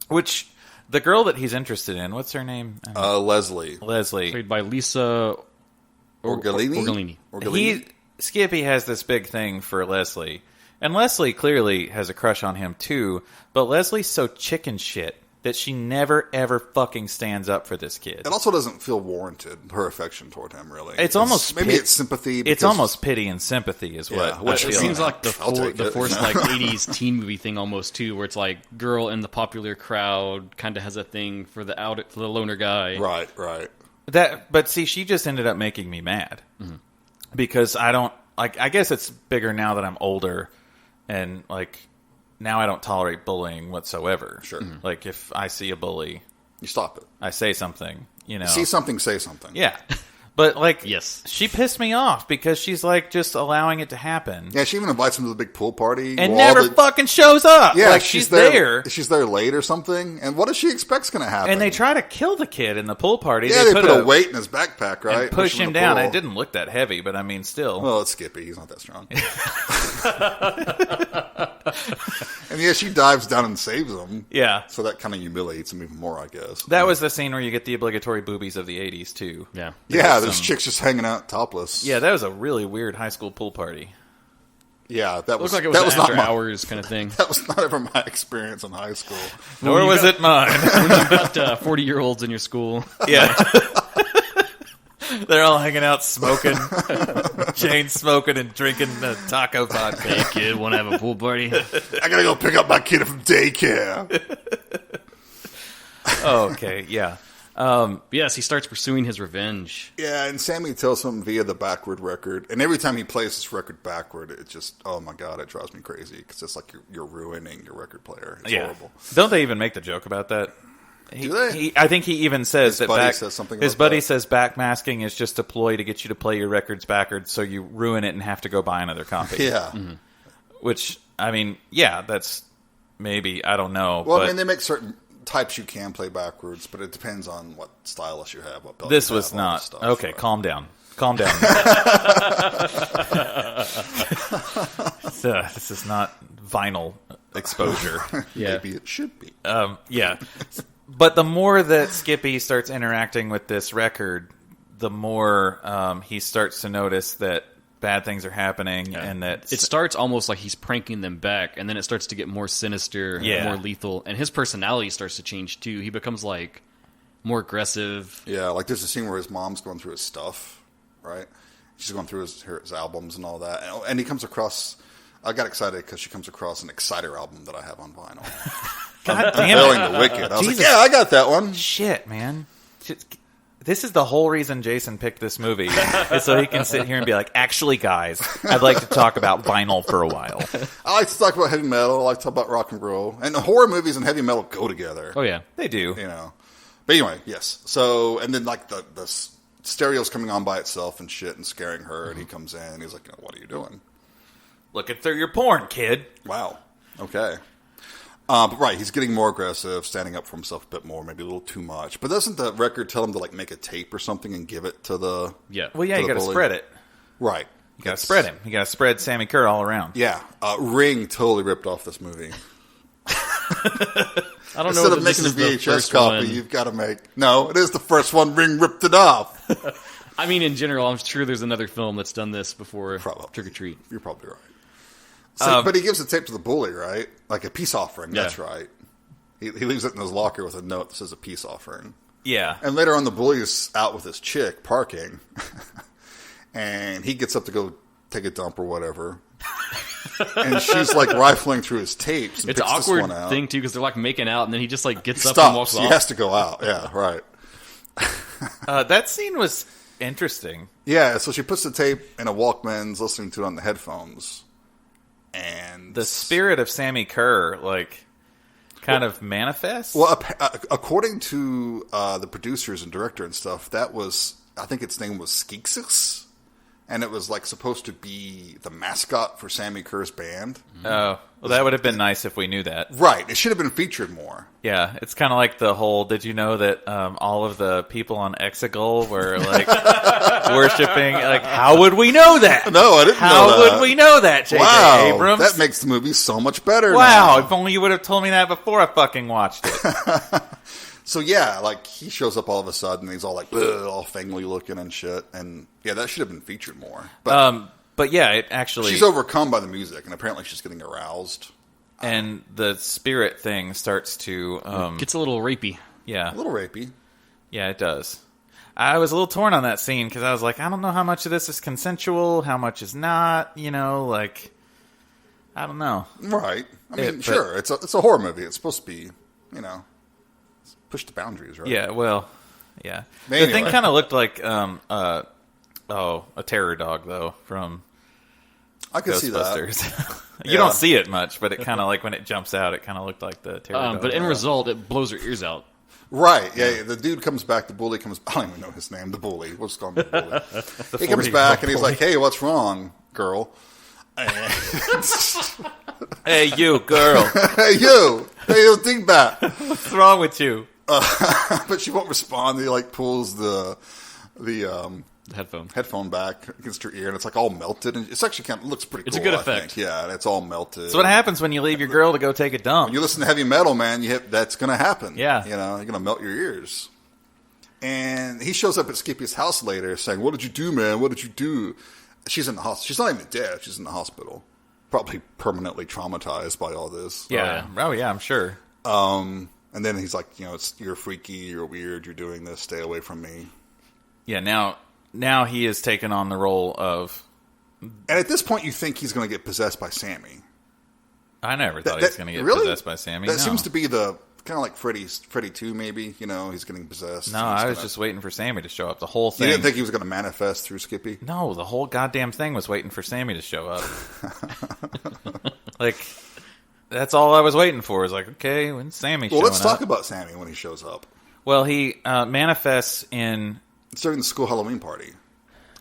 Which the girl that he's interested in, what's her name?
Leslie.
Played by Lisa
Orgolini.
Skippy has this big thing for Leslie. And Leslie clearly has a crush on him too, but Leslie's so chicken shit that she never, ever fucking stands up for this kid.
It also doesn't feel warranted, her affection toward him, really.
It's almost...
Maybe it's sympathy.
It's almost pity and sympathy is what
which
I
it
feel.
seems like the forced
Yeah.
like 80s teen movie thing almost too, where it's like girl in the popular crowd kind of has a thing for the loner guy.
Right.
But see, she just ended up making me mad. Mm-hmm. Because I don't... like. I guess it's bigger now that I'm older and like... now I don't tolerate bullying whatsoever.
Sure. Mm-hmm.
Like, if I see a bully...
you stop it.
I say something, you know.
See something, say something.
Yeah. But, like,
yes,
she pissed me off because she's, like, just allowing it to happen.
Yeah, she even invites him to the big pool party.
And never fucking shows up.
Yeah,
like, she's there.
She's there late or something. And what does she expect's going to happen?
And they try to kill the kid in the pool party.
Yeah, they put a weight in his backpack, right?
And push him down. It didn't look that heavy, but I mean, still.
Well, it's Skippy. He's not that strong. And yeah, she dives down and saves him.
Yeah.
So that kind of humiliates him even more, I guess.
That was the scene where you get the obligatory boobies of the 80s, too.
Yeah.
Yeah, there's chicks just hanging out topless.
Yeah, that was a really weird high school pool party.
Yeah, that was...
Looked like it was an after hours kind of thing.
That was not ever my experience in high school.
Nor was it mine.
When you've got 40-year-olds in your school.
Yeah. They're all hanging out smoking, chain smoking and drinking taco vodka.
Hey kid, want to have a pool party?
I gotta go pick up my kid from daycare.
Okay, yeah.
Yes, he starts pursuing his revenge.
Yeah, and Sammy tells him via the backward record. And every time he plays this record backward, it just, oh my God, it drives me crazy. Because it's like you're ruining your record player. It's horrible.
Don't they even make the joke about that?
Do they?
I think he even says
his
that
buddy says something
his
about
buddy
that.
says backmasking is just a ploy to get you to play your records backwards so you ruin it and have to go buy another copy.
Yeah.
Mm-hmm. Which, I mean, yeah, that's maybe, I don't know.
Well,
but
I mean, they make certain types you can play backwards, but it depends on what stylus you have. What belt
this
you
was
have, all
not.
that stuff,
Okay,
right?
calm down. Calm down. This is not vinyl exposure.
Yeah.
Maybe it should be.
Yeah. But the more that Skippy starts interacting with this record, the more he starts to notice that bad things are happening, and that
It starts almost like he's pranking them back, and then it starts to get more sinister, more lethal, and his personality starts to change too. He becomes like more aggressive.
Yeah, like there's a scene where his mom's going through his stuff, right? She's going through his albums and all that, and he comes across. I got excited because she comes across an Exciter album that I have on vinyl.
God damn
Unveiling
it.
the Wicked. I was
Jesus.
like, yeah, I got that one.
Shit, man. This is the whole reason Jason picked this movie, is so he can sit here and be like, actually, guys, I'd like to talk about vinyl for a while.
I like to talk about heavy metal. I like to talk about rock and roll. And horror movies and heavy metal go together.
Oh yeah,
They do.
You know. But anyway, yes. So, and then like the stereo's coming on by itself and shit and scaring her, and he comes in and he's like, what are you doing?
Looking through your porn, kid.
Wow. Okay. But right, he's getting more aggressive, standing up for himself a bit more, maybe a little too much. But doesn't the record tell him to like make a tape or something and give it to the
Well, yeah,
to
you
the
got to
bully?
spread it.
Right.
You got to spread him. You got to spread Sammi Curr all around.
Yeah. Ring totally ripped off this movie.
I don't
Instead
know.
of
This
making a
is the
VHS
first
copy,
one.
you've got to make... No, it is the first one. Ring ripped it off.
I mean, in general, I'm sure there's another film that's done this before.
Probably.
Trick or Treat.
You're probably right. So, but he gives the tape to the bully, right? Like a peace offering.
Yeah.
That's right. He leaves it in his locker with a note that says a peace offering.
Yeah.
And later on, the bully's out with his chick parking, and he gets up to go take a dump or whatever. And she's like rifling through his tapes. And
It's an
picks this
awkward
one out.
thing too because they're like making out, and then he just like gets up and
Stops.
walks
He
off.
has to go out. Yeah, right.
That scene was interesting.
Yeah, so she puts the tape in a Walkman's, listening to it on the headphones. And
The spirit of Sammi Curr, like, kind of manifests.
Well, according to the producers and director and stuff, that was, I think its name was Skeeksis. And it was like supposed to be the mascot for Sammi Curr's band.
Oh, well, that would have been nice if we knew that.
Right. It should have been featured more.
Yeah, it's kind of like the whole, did you know that all of the people on Exegol were, like, worshipping? Like, how would we know that?
No, I didn't know that.
How would we know that, J.J.
Wow,
Abrams?
that makes the movie so much better
Wow,
now.
if only you would have told me that before I fucking watched it.
So yeah, like he shows up all of a sudden, he's all like, all fangly looking and shit. And yeah, that should have been featured more. But
But yeah, it actually...
she's overcome by the music, and apparently she's getting aroused.
and the spirit thing starts to
gets a little rapey.
Yeah,
A little rapey.
yeah, it does. I was a little torn on that scene because I was like, I don't know how much of this is consensual, how much is not. You know, like I don't know.
Right. I mean, sure. It's a horror movie. It's supposed to be, you know, push the boundaries, right?
Yeah. Well. Yeah.
Anyway.
The thing kind of looked like a terror dog though from
I can see that.
Ghostbusters. You don't see it much, but it kind of like when it jumps out, it kind of looked like the terror dog.
But in result, it blows her ears out.
Right. Yeah. The dude comes back. The bully comes. I don't even know his name. The bully. We'll just call him the bully. He comes back and he's like, "Hey, what's wrong, girl?"
Hey, you girl.
Hey, you. Hey, you think that.
What's wrong with you?
But she won't respond. He like pulls the headphone back against her ear, and it's like all melted. And it's actually kind of looks pretty cool.
It's a good effect.
I think. Yeah, and it's all melted.
So what happens when you leave your girl to go take a dump?
When you listen to heavy metal, man, that's going to happen.
Yeah.
You know, you're going to melt your ears. And he shows up at Skippy's house later saying, "What did you do, man? What did you do?" She's in the hospital. She's not even dead. She's in the hospital. Probably permanently traumatized by all this.
Yeah. Oh, yeah, I'm sure.
And then he's like, you know, you're freaky, you're weird, you're doing this, stay away from me.
Yeah, now he has taken on the role of...
And at this point, you think he's going to get possessed by Sammy.
I never thought he was going to get possessed by Sammy.
That seems to be the... Kind of like Freddy 2, maybe. You know, he's getting possessed.
No, I was just waiting for Sammy to show up. The whole thing.
You didn't think he was going to manifest through Skippy?
No, the whole goddamn thing was waiting for Sammy to show up. Like, that's all I was waiting for. Is like, okay, when's Sammy showing up?
Well, let's talk about Sammy when he shows up.
Well, he manifests in...
It's during the school Halloween party.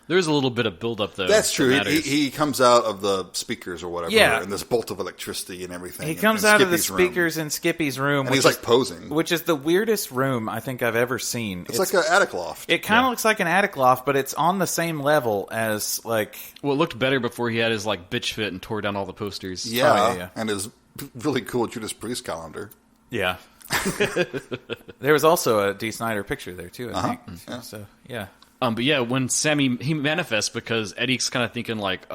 There's a little bit of build-up, though.
That's true. He comes out of the speakers or whatever,
Yeah.
and this bolt of electricity and everything.
He comes out of the speakers in Skippy's room.
And he's like posing.
Which is the weirdest room I think I've ever seen.
It's like an attic loft.
It kind of looks like an attic loft, but it's on the same level as, like...
Well, it looked better before he had his, like, bitch fit and tore down all the posters.
Yeah, and his really cool Judas Priest calendar.
Yeah. There was also a Dee Snider picture there, too, I think.
Yeah.
So, yeah.
But yeah, when Sammy, he manifests because Eddie's kind of thinking like,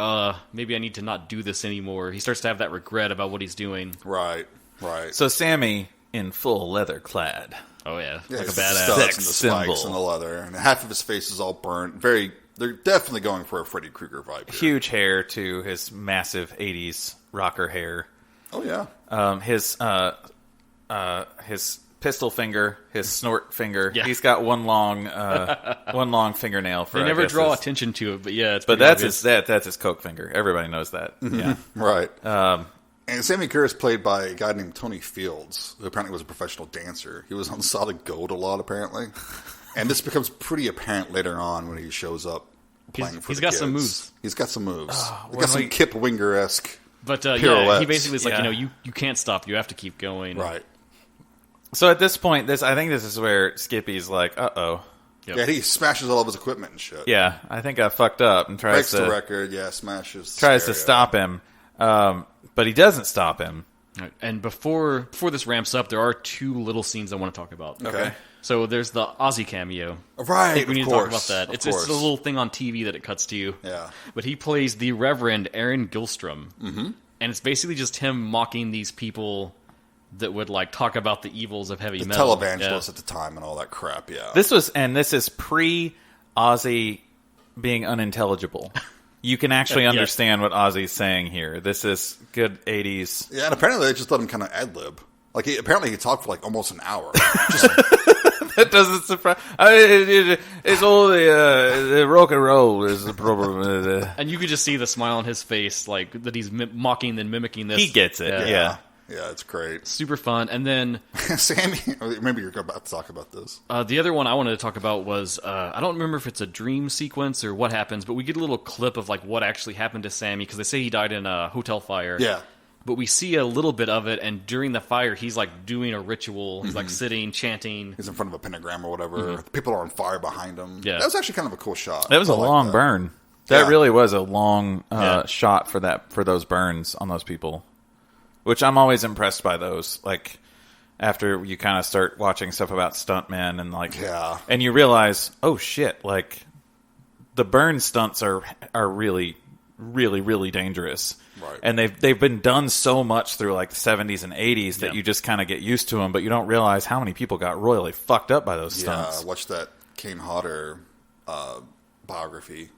maybe I need to not do this anymore. He starts to have that regret about what he's doing.
Right.
So Sammy in full leather clad.
Oh yeah, like a
his
badass.
studs
sex
and the spikes
symbol.
and the leather, and half of his face is all burnt. They're definitely going for a Freddy Krueger vibe here.
Huge hair to his massive 80s rocker hair.
Oh yeah.
His pistol finger, his snort finger.
Yeah.
He's got one long fingernail. For
They never draw attention to it, but yeah, it's
But
pretty
that's
obvious.
that's his coke finger. Everybody knows that. Yeah.
Right. And Sammi Curr is played by a guy named Tony Fields, who apparently was a professional dancer. He was on Solid Gold a lot, apparently. And this becomes pretty apparent later on when he shows up playing for
He's
the
got
kids.
some moves.
He's got some moves. He's
when
got some
we-
Kip Winger-esque
But
pirouettes.
yeah, he basically is like,
Yeah.
you can't stop. You have to keep going.
Right.
So at this point, I think this is where Skippy's like, uh-oh.
Yep.
Yeah, he smashes all of his equipment and shit.
Yeah, I think I fucked up and
Breaks
tries
the
to
record, smashes the
tries to
stereo.
stop him. But he doesn't stop him.
Right. And before this ramps up, there are two little scenes I want to talk about.
Okay.
So there's the Aussie cameo.
Right,
I think we need
of
to talk
course,
about that.
of
It's
course.
a little thing on TV that it cuts to you.
Yeah.
But he plays the Reverend Aaron Gilstrom. Mm-hmm. And it's basically just him mocking these people that would like talk about the evils of heavy metal.
Televangelists at the time and all that crap, yeah.
This is pre-Ozzy being unintelligible. You can actually
Yes.
understand what Ozzy's saying here. This is good 80s.
Yeah, and apparently they just let him kind of ad-lib. Like, apparently he talked for like almost an hour.
That doesn't surprise. It's all the rock and roll is the problem.
And you could just see the smile on his face, like that he's mocking and mimicking this.
He gets it. Yeah.
Yeah, it's great.
Super fun. And then
Sammy, maybe you're about to talk about this.
the other one I wanted to talk about was, I don't remember if it's a dream sequence or what happens, but we get a little clip of like what actually happened to Sammy, because they say he died in a hotel fire.
Yeah.
But we see a little bit of it, and during the fire, he's like doing a ritual. He's like sitting, chanting.
He's in front of a pentagram or whatever. People are on fire behind him.
Yeah.
That was actually kind of a cool shot.
That was
I
a
like
long
that.
burn. That
Yeah.
really was a long
Yeah.
shot for those burns on those people. Which I'm always impressed by those. Like, after you kind of start watching stuff about stuntmen and like,
Yeah.
and you realize, oh shit, like the burn stunts are really really, really dangerous.
Right.
And they've been done so much through like the 70s and 80s that you just kind of get used to them, but you don't realize how many people got royally fucked up by those stunts.
Yeah, I watched that Kane Hodder biography,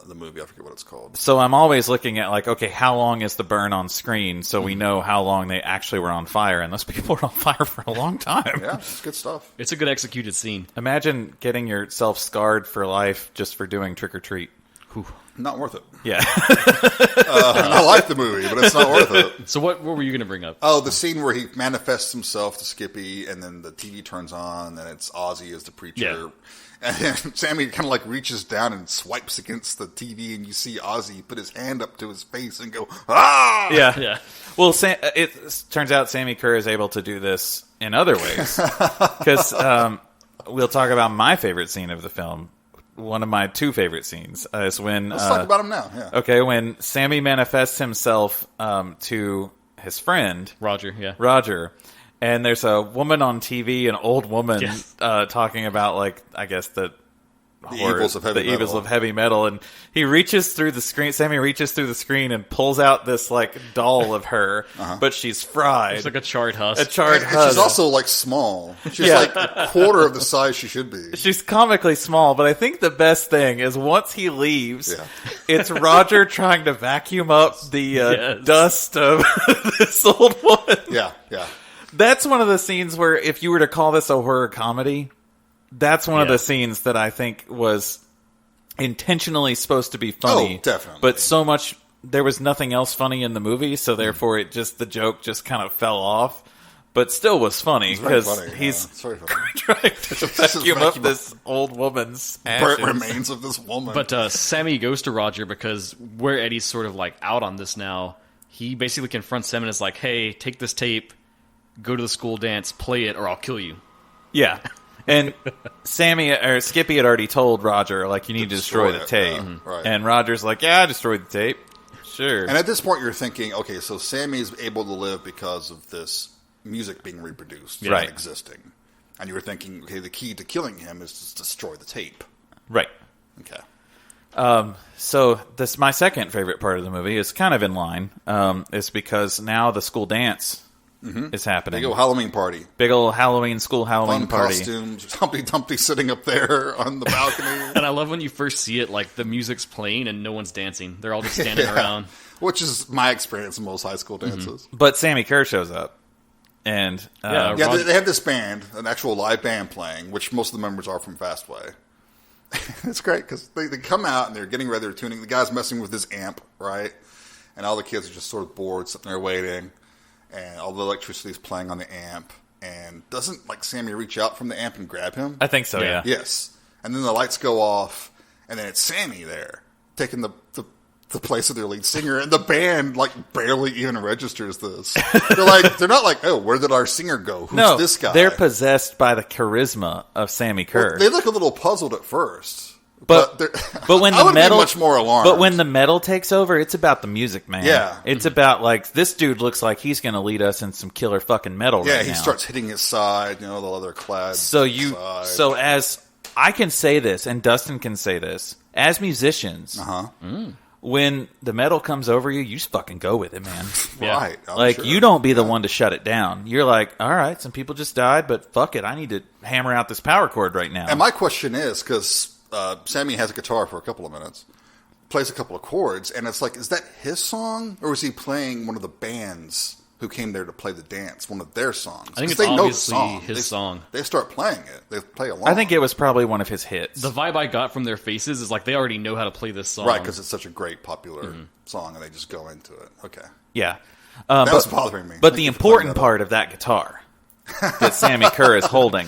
the movie, I forget what it's called.
So I'm always looking at like, okay, how long is the burn on screen so we know how long they actually were on fire, and those people were on fire for a long time.
Yeah, it's good stuff.
It's a good executed scene.
Imagine getting yourself scarred for life just for doing Trick or Treat. Whew.
Not worth it.
Yeah.
I like the movie, but it's not worth it.
So what were you going to bring up?
Oh, the scene where he manifests himself to Skippy, and then the TV turns on, and it's Ozzy as the preacher.
Yeah.
And then Sammy kind of like reaches down and swipes against the TV, and you see Ozzy put his hand up to his face and go, ah!
Yeah.
Yeah.
Well, it turns out Sammi Curr is able to do this in other ways. Because we'll talk about my favorite scene of the film. One of my two favorite scenes is when...
Let's talk about him now, yeah.
Okay, when Sammy manifests himself to his friend... Roger. And there's a woman on TV, an old woman, talking about, like, I guess the
evils of heavy metal.
And he reaches through the screen, Sammy reaches through the screen and pulls out this, like, doll of her, but she's fried.
It's like a charred husk.
And she's also, like, small. She's like a quarter of the size she should be.
She's comically small, but I think the best thing is once he leaves, it's Roger trying to vacuum up the dust of this old woman.
Yeah.
That's one of the scenes where if you were to call this a horror comedy, that's one of the scenes that I think was intentionally supposed to be funny.
Oh, definitely.
But so much, there was nothing else funny in the movie, so therefore the joke just kind of fell off. But still was funny because he's trying to vacuum up this old woman's ashes.
Burnt remains of this woman.
But Sammy goes to Roger because where Eddie's sort of like out on this now, he basically confronts him and is like, hey, take this tape, go to the school dance, play it, or I'll kill you.
Yeah. And Skippy had already told Roger, like, you need to destroy the tape.
Right.
And Roger's like, yeah, I destroyed the tape. Sure.
And at this point, you're thinking, okay, so Sammy's able to live because of this music being reproduced and existing. And you were thinking, okay, the key to killing him is to destroy the tape.
Right.
Okay.
So this my second favorite part of the movie is kind of in line. It's because now the school dance is happening.
Big old Halloween party.
Big old school Halloween party.
Costumes. Humpty Dumpty sitting up there on the balcony.
And I love when you first see it, like the music's playing and no one's dancing. They're all just standing around.
Which is my experience in most high school dances.
But Sammi Curr shows up. And
they have this band, an actual live band playing, which most of the members are from Fastway. It's great because they come out and they're getting ready, they're tuning. The guy's messing with his amp, right? And all the kids are just sort of bored, sitting there waiting. And all the electricity is playing on the amp. And doesn't, like, Sammy reach out from the amp and grab him?
I think so, yeah.
Yes. And then the lights go off, and then it's Sammy there, taking the place of their lead singer, and the band, like, barely even registers this. They're not like, oh, where did our singer go? Who's this guy?
They're possessed by the charisma of Sammi Curr.
Well, they look a little puzzled at first.
But when
I
the metal,
be much more alarmed.
But when the metal takes over, it's about the music, man.
Yeah,
it's about like this dude looks like he's going to lead us in some killer fucking metal.
Yeah,
right
he
now.
starts hitting his side, the leather clad.
So as I can say this, and Dustin can say this, as musicians, when the metal comes over you, you just fucking go with it, man.
Right,
like you don't be the one to shut it down. You're like, all right, some people just died, but fuck it, I need to hammer out this power chord right now.
And my question is because. Sammy has a guitar for a couple of minutes, plays a couple of chords, and it's like, is that his song? Or is he playing one of the bands who came there to play the dance, one of their songs?
I think it's obviously his song.
They start playing it. They play along.
I think it was probably one of his hits.
The vibe I got from their faces is like they already know how to play this song.
Right, because it's such a great, popular song, and they just go into it. Okay.
Yeah.
That was bothering me.
But the important part of that guitar that Sammi Curr is holding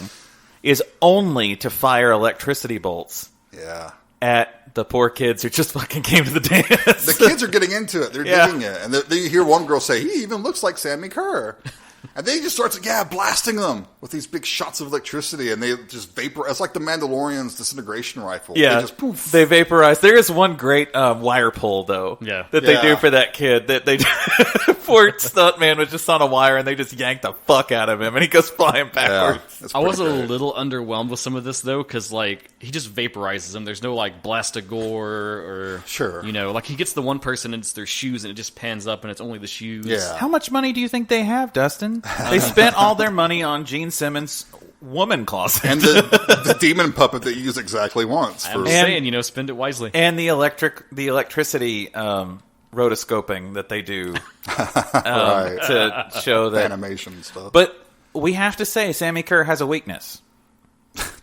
is only to fire electricity bolts.
Yeah.
At the poor kids who just fucking came to the dance.
The kids are getting into it. They're digging it. And you hear one girl say, he even looks like Sammi Curr. And then he just starts, blasting them with these big shots of electricity, and they just vaporize. It's like the Mandalorian's disintegration rifle.
Yeah,
they just poof.
They vaporize. There is one great wire pull, though, that they do for that kid. That they poor stuntman was just on a wire, and they just yanked the fuck out of him, and he goes flying backwards.
Yeah,
I was a little underwhelmed with some of this, though, because, like, he just vaporizes them. There's no, like, blast of gore or...
Sure.
You know, like, he gets the one person, and it's their shoes, and it just pans up, and it's only the shoes.
Yeah.
How much money do you think they have, Dustin? They spent all their money on Gene Simmons' woman closet.
And the demon puppet that you use exactly once.
I'm saying, spend it wisely.
And the electricity rotoscoping that they do to show that
animation stuff.
But we have to say, Sammi Curr has a weakness.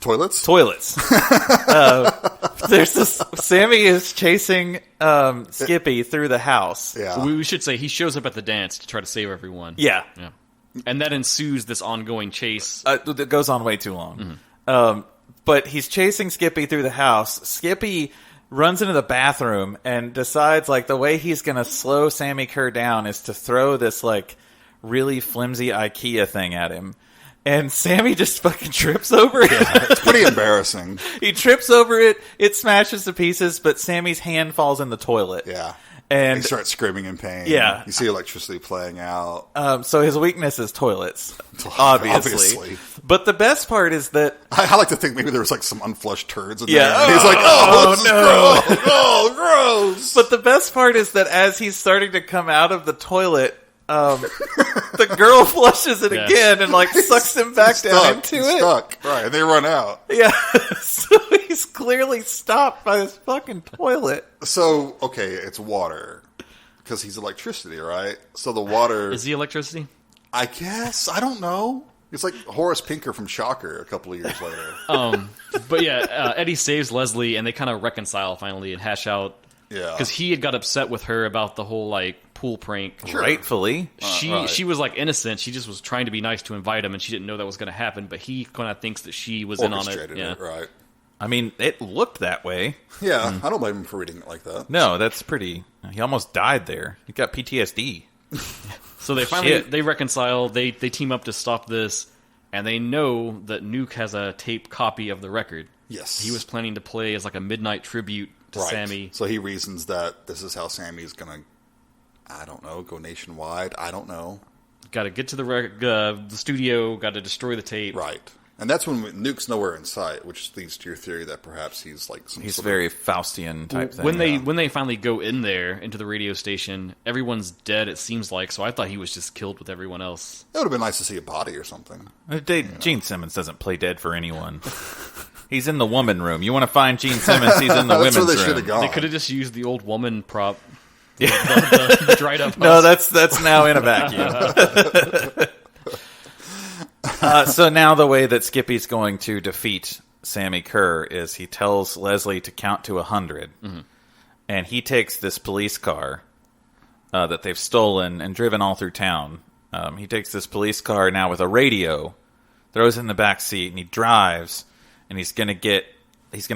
Toilets?
There's this. Sammi is chasing Skippy through the house.
Yeah.
We should say he shows up at the dance to try to save everyone.
Yeah.
And that ensues this ongoing chase.
That goes on way too long. But he's chasing Skippy through the house. Skippy runs into the bathroom and decides, like, the way he's going to slow Sammi Curr down is to throw this, like, really flimsy IKEA thing at him. And Sammi just fucking trips over it.
Yeah, it's pretty embarrassing.
He trips over it, it smashes to pieces, but Sammy's hand falls in the toilet.
Yeah.
And
he starts screaming in pain.
Yeah.
You see electricity playing out.
So his weakness is toilets, obviously. But the best part is that...
I like to think maybe there was like some unflushed turds in there.
Yeah.
And he's like, this is gross. Oh, gross.
But the best part is that as he's starting to come out of the toilet, the girl flushes it again and, like, sucks him back down into it.
Stuck. Right, and they run out.
Yeah. So he's clearly stopped by this fucking toilet.
So, okay, it's water. Because he's electricity, right? So the water...
Is he electricity?
I guess. I don't know. It's like Horace Pinker from Shocker a couple of years later.
But yeah, Eddie saves Leslie, and they kind of reconcile finally and hash out.
Yeah.
Because he had got upset with her about the whole, like, pool prank.
Sure.
Rightfully.
She was, like, innocent. She just was trying to be nice to invite him, and she didn't know that was going to happen. But he kind of thinks that she was in on it.
Orchestrated it, right.
I mean, it looked that way.
Yeah, I don't blame him for reading it like that.
No, that's pretty... He almost died there. He got PTSD.
So they finally they reconcile. They team up to stop this, and they know that Nuke has a tape copy of the record.
Yes.
He was planning to play as like a midnight tribute to Sammi.
So he reasons that this is how Sammy's going to, I don't know, go nationwide. I don't know.
Got to get to the studio, got to destroy the tape.
Right. And that's when Nuke's nowhere in sight, which leads to your theory that perhaps he's like some
He's
sort
very Faustian type thing.
When they finally go in there into the radio station, everyone's dead. It seems like. So I thought he was just killed with everyone else.
It would have been nice to see a body or something.
Gene Simmons doesn't play dead for anyone. He's in the woman room. You want to find Gene Simmons? He's in the women's room.
That's where they should have gone.
They could have just used the old woman prop. The dried up.
No, that's now in a vacuum. So now the way that Skippy's going to defeat Sammi Curr is he tells Leslie to count to 100, and he takes this police car that they've stolen and driven all through town. He takes this police car now with a radio, throws it in the back seat, and he drives, and he's gonna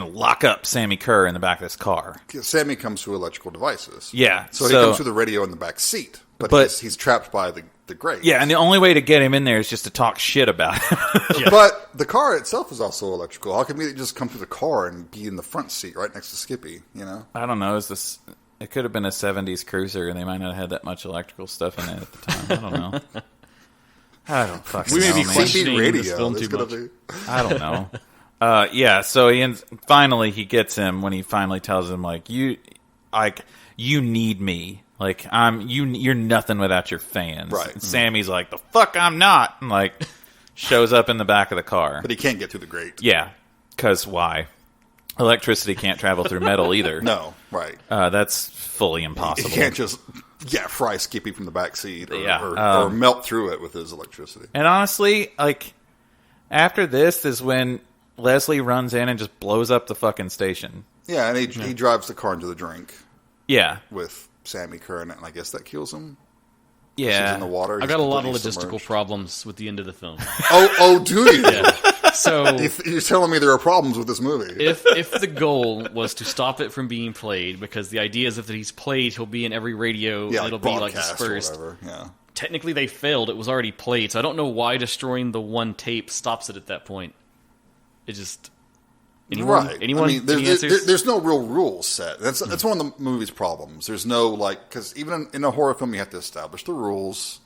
lock up Sammi Curr in the back of this car.
Sammy comes through electrical devices.
Yeah,
So he comes through the radio in the back seat, but he's trapped by the grate.
Yeah, and the only way to get him in there is just to talk shit about him.
Yeah.
But the car itself is also electrical. How can we just come through the car and be in the front seat right next to Skippy, you know?
I don't know. It could have been a 70s cruiser, and they might not have had that much electrical stuff in it at the time. I don't know. I don't fucking
We may
know,
be
man.
questioning
radio.
this film
There's
too
gonna
much.
be-
I don't know. Yeah, so finally he gets him when he finally tells him, like, you need me. Like, you're nothing without your fans.
Right.
And Sammy's like, the fuck I'm not. And, like, shows up in the back of the car.
But he can't get through the grate.
Yeah, because why? Electricity can't travel through metal either.
No, right.
That's fully impossible.
He can't just fry Skippy from the back seat or,
or
melt through it with his electricity.
And honestly, like, after this is when Leslie runs in and just blows up the fucking station.
Yeah, and he drives the car into the drink
Yeah.
with Sammi Curr in it, and I guess that kills him.
Yeah.
He's in the water.
I
He's
got a lot of
completely
logistical
submerged.
problems with the end of the film.
Oh, do you?
Yeah. So
You're telling me there are problems with this movie.
if the goal was to stop it from being played, because the idea is if he's played, he'll be in every radio, and
like
it'll be like
broadcast
dispersed.
or whatever. Yeah.
technically they failed. It was already played, so I don't know why destroying the one tape stops it at that point. It just... Anyone?
Right.
Anyone?
I mean,
any answers?
there's no real rules set. That's one of the movie's problems. There's no, like... Because even in a horror film, you have to establish the rules.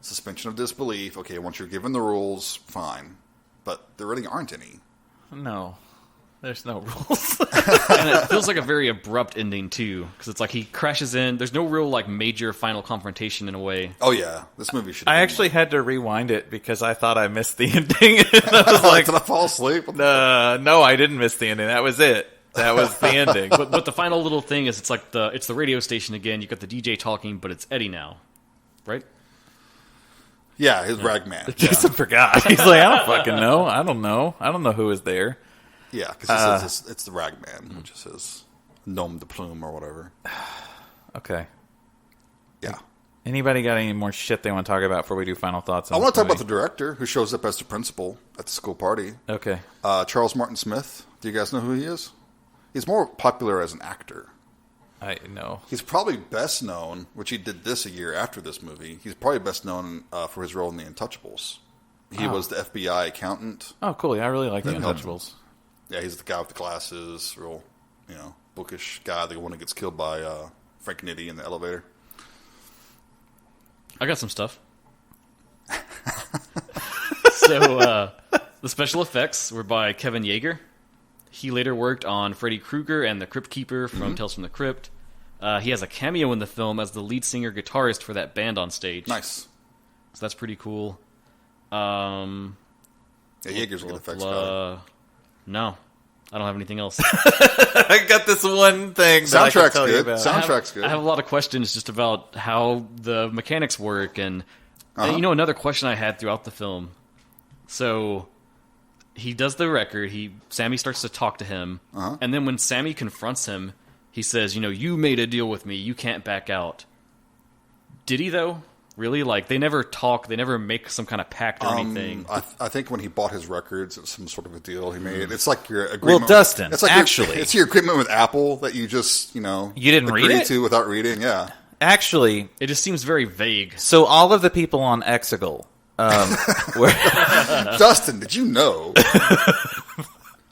Suspension of disbelief. Okay, once you're given the rules, fine. But there really aren't any.
No. There's no rules.
And it feels like a very abrupt ending, too. Because it's like he crashes in. There's no real like major final confrontation in a way.
Oh, yeah. This movie should
I actually had to rewind it because I thought I missed the ending. I was like,
did I fall asleep?
no, I didn't miss the ending. That was it. That was the ending.
But the final little thing is it's the radio station again. You got the DJ talking, but it's Eddie now. Right?
Yeah, his Ragman.
Jason forgot. He's like, I don't fucking know. I don't know who is there.
Yeah, because it's the Ragman, which is his nom de plume or whatever.
Okay.
Yeah.
Anybody got any more shit they want to talk about before we do final thoughts?
I want to talk about the director who shows up as the principal at the school party.
Okay.
Charles Martin Smith. Do you guys know who he is? He's more popular as an actor.
I know.
He's probably best known, which he did this a year after this movie. He's probably best known for his role in The Untouchables. He was the FBI accountant.
Oh, cool. Yeah, I really like The Untouchables.
Yeah, he's the guy with the glasses, real, bookish guy, the one who gets killed by Frank Nitti in the elevator.
I got some stuff. So, the special effects were by Kevin Yeager. He later worked on Freddy Krueger and the Crypt Keeper from Tales from the Crypt. He has a cameo in the film as the lead singer-guitarist for that band on stage.
Nice.
So that's pretty cool.
Yeah, Yeager's a good effects guy.
No, I don't have anything else.
I got this one thing that I can tell you about.
Soundtrack's good.
I have a lot of questions just about how the mechanics work, and another question I had throughout the film. So he does the record. Sammy starts to talk to him, and then when Sammy confronts him, he says, "You made a deal with me. You can't back out." Did he though? Really? Like, they never talk, they never make some kind of pact or anything.
I think when he bought his records, it was some sort of a deal he made. It's like your agreement.
Well, Dustin,
it's like
actually.
It's your agreement with Apple that you just,
You didn't read
agree
it?
to without reading, yeah.
Actually,
It just seems very vague.
so all of the people on Exegol,
Dustin, did you know?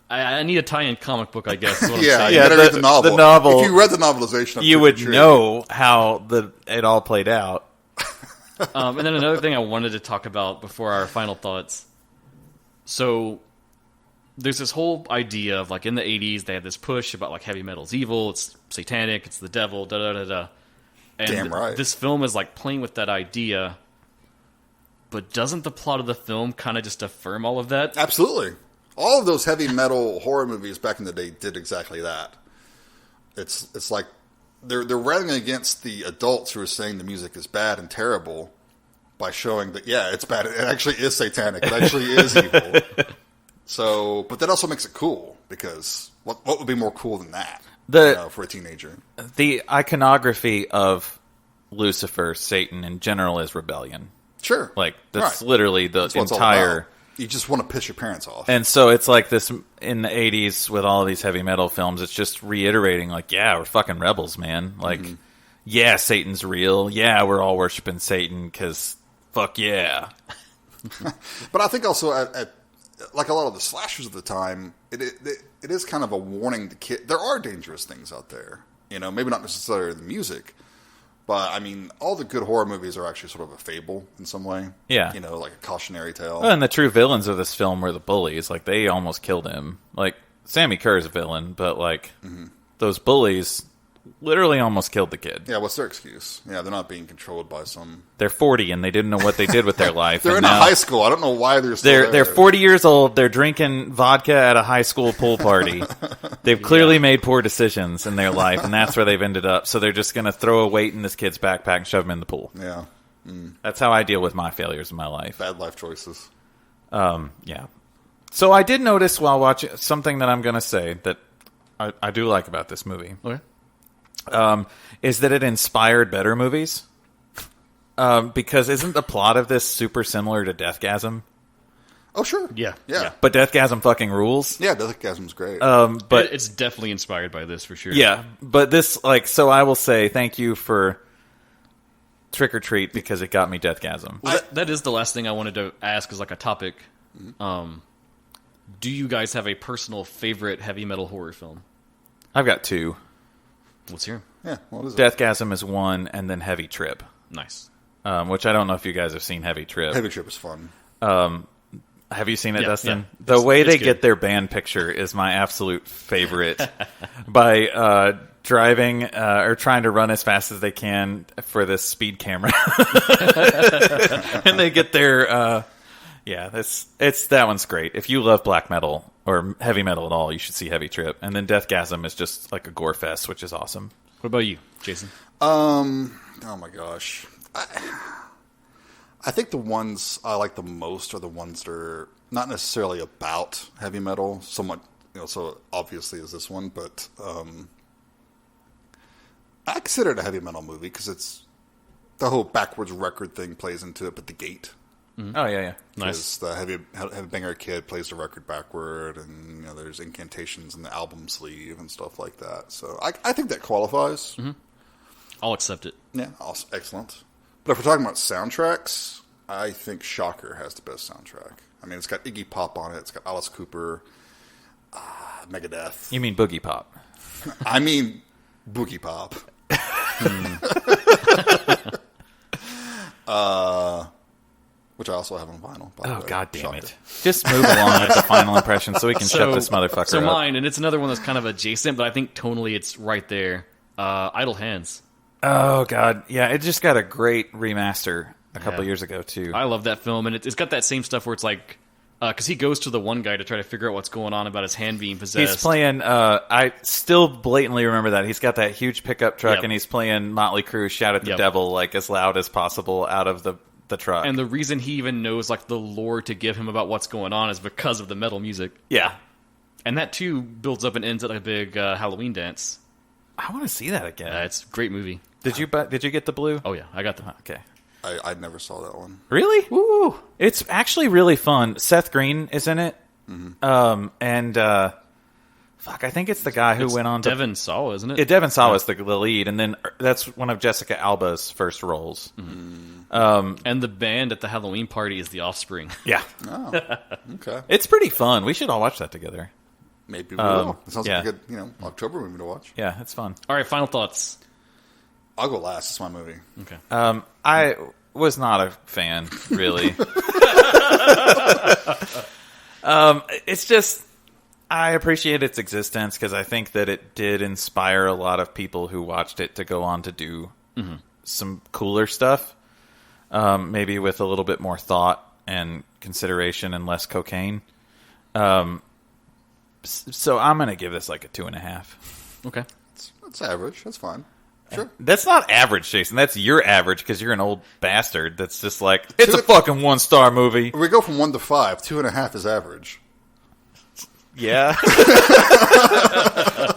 I need a tie-in comic book, I guess. Is what I'm
Yeah,
saying.
you gotta read the novel.
the novel-
If you read the novelization of
you
Trick or
would
Treat,
know how it all played out.
And then another thing I wanted to talk about before our final thoughts. So there's this whole idea of, like, in the 80s, they had this push about, like, heavy metal's evil, it's satanic, it's the devil, da-da-da-da. And
Damn right.
this film is, like, playing with that idea, but doesn't the plot of the film kind of just affirm all of that?
Absolutely. All of those heavy metal horror movies back in the day did exactly that. It's like they're railing against the adults who are saying the music is bad and terrible by showing that, yeah, it's bad. It actually is satanic. It actually is evil. So, but that also makes it cool, because what would be more cool than that for a teenager?
The iconography of Lucifer, Satan in general, is rebellion.
Sure.
Like, that's
Right.
literally the
That's what it's all
entire...
about. You just want to piss your parents off.
And so it's like this in the 80s with all of these heavy metal films. It's just reiterating, like, yeah, we're fucking rebels, man. Like, yeah, Satan's real. Yeah, we're all worshiping Satan because fuck yeah.
But I think also at like a lot of the slashers of the time, it is kind of a warning to kids. There are dangerous things out there. Maybe not necessarily the music, but I mean, all the good horror movies are actually sort of a fable in some way.
Yeah.
Like a cautionary tale.
Well, and the true villains of this film were the bullies. Like, they almost killed him. Like, Sammi Curr is a villain, but, like, those bullies literally almost killed the kid.
Yeah, what's their excuse? Yeah, they're not being controlled by some...
They're 40 and they didn't know what they did with their life.
They're
and
in a
now
high school. I don't know why they're still there.
They're 40 years old. They're drinking vodka at a high school pool party. They've clearly made poor decisions in their life, and that's where they've ended up. So they're just going to throw a weight in this kid's backpack and shove him in the pool.
Yeah.
That's how I deal with my failures in my life.
Bad life choices.
Yeah. So I did notice while watching something that I'm going to say that I do like about this movie.
Okay.
Is that it inspired better movies. Because isn't the plot of this super similar to Deathgasm?
Oh, sure.
Yeah.
But Deathgasm fucking rules.
Yeah, Deathgasm's great.
But
it's definitely inspired by this, for sure.
yeah, but this, like, so I will say thank you for Trick or Treat because it got me Deathgasm.
Well, that is the last thing I wanted to ask as like a topic. Do you guys have a personal favorite heavy metal horror film?
I've got 2.
Let's hear 'em.
Yeah, what is it?
Deathgasm is 1, and then Heavy Trip.
Nice.
Which I don't know if you guys have seen Heavy Trip.
Heavy Trip is fun.
Have you seen it,
Yeah,
Dustin?
yeah.
The way they
good.
get their band picture is my absolute favorite. By driving or trying to run as fast as they can for this speed camera. And they get their... that one's great. If you love black metal or heavy metal at all, you should see Heavy Trip. And then Deathgasm is just like a gore fest, which is awesome.
What about you, Jason?
Oh my gosh. I think the ones I like the most are the ones that are not necessarily about heavy metal, somewhat, so obviously is this one, but I consider it a heavy metal movie because it's the whole backwards record thing plays into it, but the gate.
Mm-hmm. Oh, yeah.
Nice.
The heavy banger kid plays the record backward, and there's incantations in the album sleeve and stuff like that. So I think that qualifies.
Mm-hmm. I'll accept it.
Yeah, awesome, excellent. But if we're talking about soundtracks, I think Shocker has the best soundtrack. I mean, it's got Iggy Pop on it. It's got Alice Cooper, Megadeth.
You mean Boogie Pop?
I mean Boogie Pop. Which I also have on vinyl. By the way.
God damn
Shocker.
it. Just move along with the final impression so we can shut this motherfucker
So
up.
mine, and it's another one that's kind of adjacent, but I think tonally it's right there. Idle Hands.
Oh, God. Yeah, it just got a great remaster a couple years ago, too.
I love that film, and it's got that same stuff where it's like... Because he goes to the one guy to try to figure out what's going on about his hand being possessed.
He's playing... I still blatantly remember that. He's got that huge pickup truck,
Yep.
and he's playing Motley Crue Shout at the
Yep.
Devil like as loud as possible out of the truck.
And the reason he even knows like the lore to give him about what's going on is because of the metal music.
Yeah.
And that, too, builds up and ends at a big Halloween dance.
I want to see that again.
It's a great movie.
Did you get the blue?
Oh, yeah. I got them.
Okay.
I never saw that one.
Really? Woo! It's actually really fun. Seth Green is in it. Mm-hmm. Fuck, I think it's the guy who went on to...
Devon Sawa, isn't it?
Yeah, Devon Sawa is the lead, and then that's one of Jessica Alba's first roles.
Mm-hmm. And the band at the Halloween party is The Offspring.
Yeah.
Oh, okay.
It's pretty fun. We should all watch that together.
Maybe we will. It sounds
yeah.
like a good, October movie to watch.
Yeah, it's fun.
All right, final thoughts.
I'll go last. It's my movie.
Okay.
I was not a fan, really. It's just... I appreciate its existence because I think that it did inspire a lot of people who watched it to go on to do some cooler stuff, maybe with a little bit more thought and consideration and less cocaine. So I'm going to give this like a 2.5.
Okay.
That's average. That's fine. Sure.
That's not average, Jason. That's your average because you're an old bastard that's just like, it's a fucking 1-star movie.
We go from 1 to 5. 2.5 is average.
Yeah.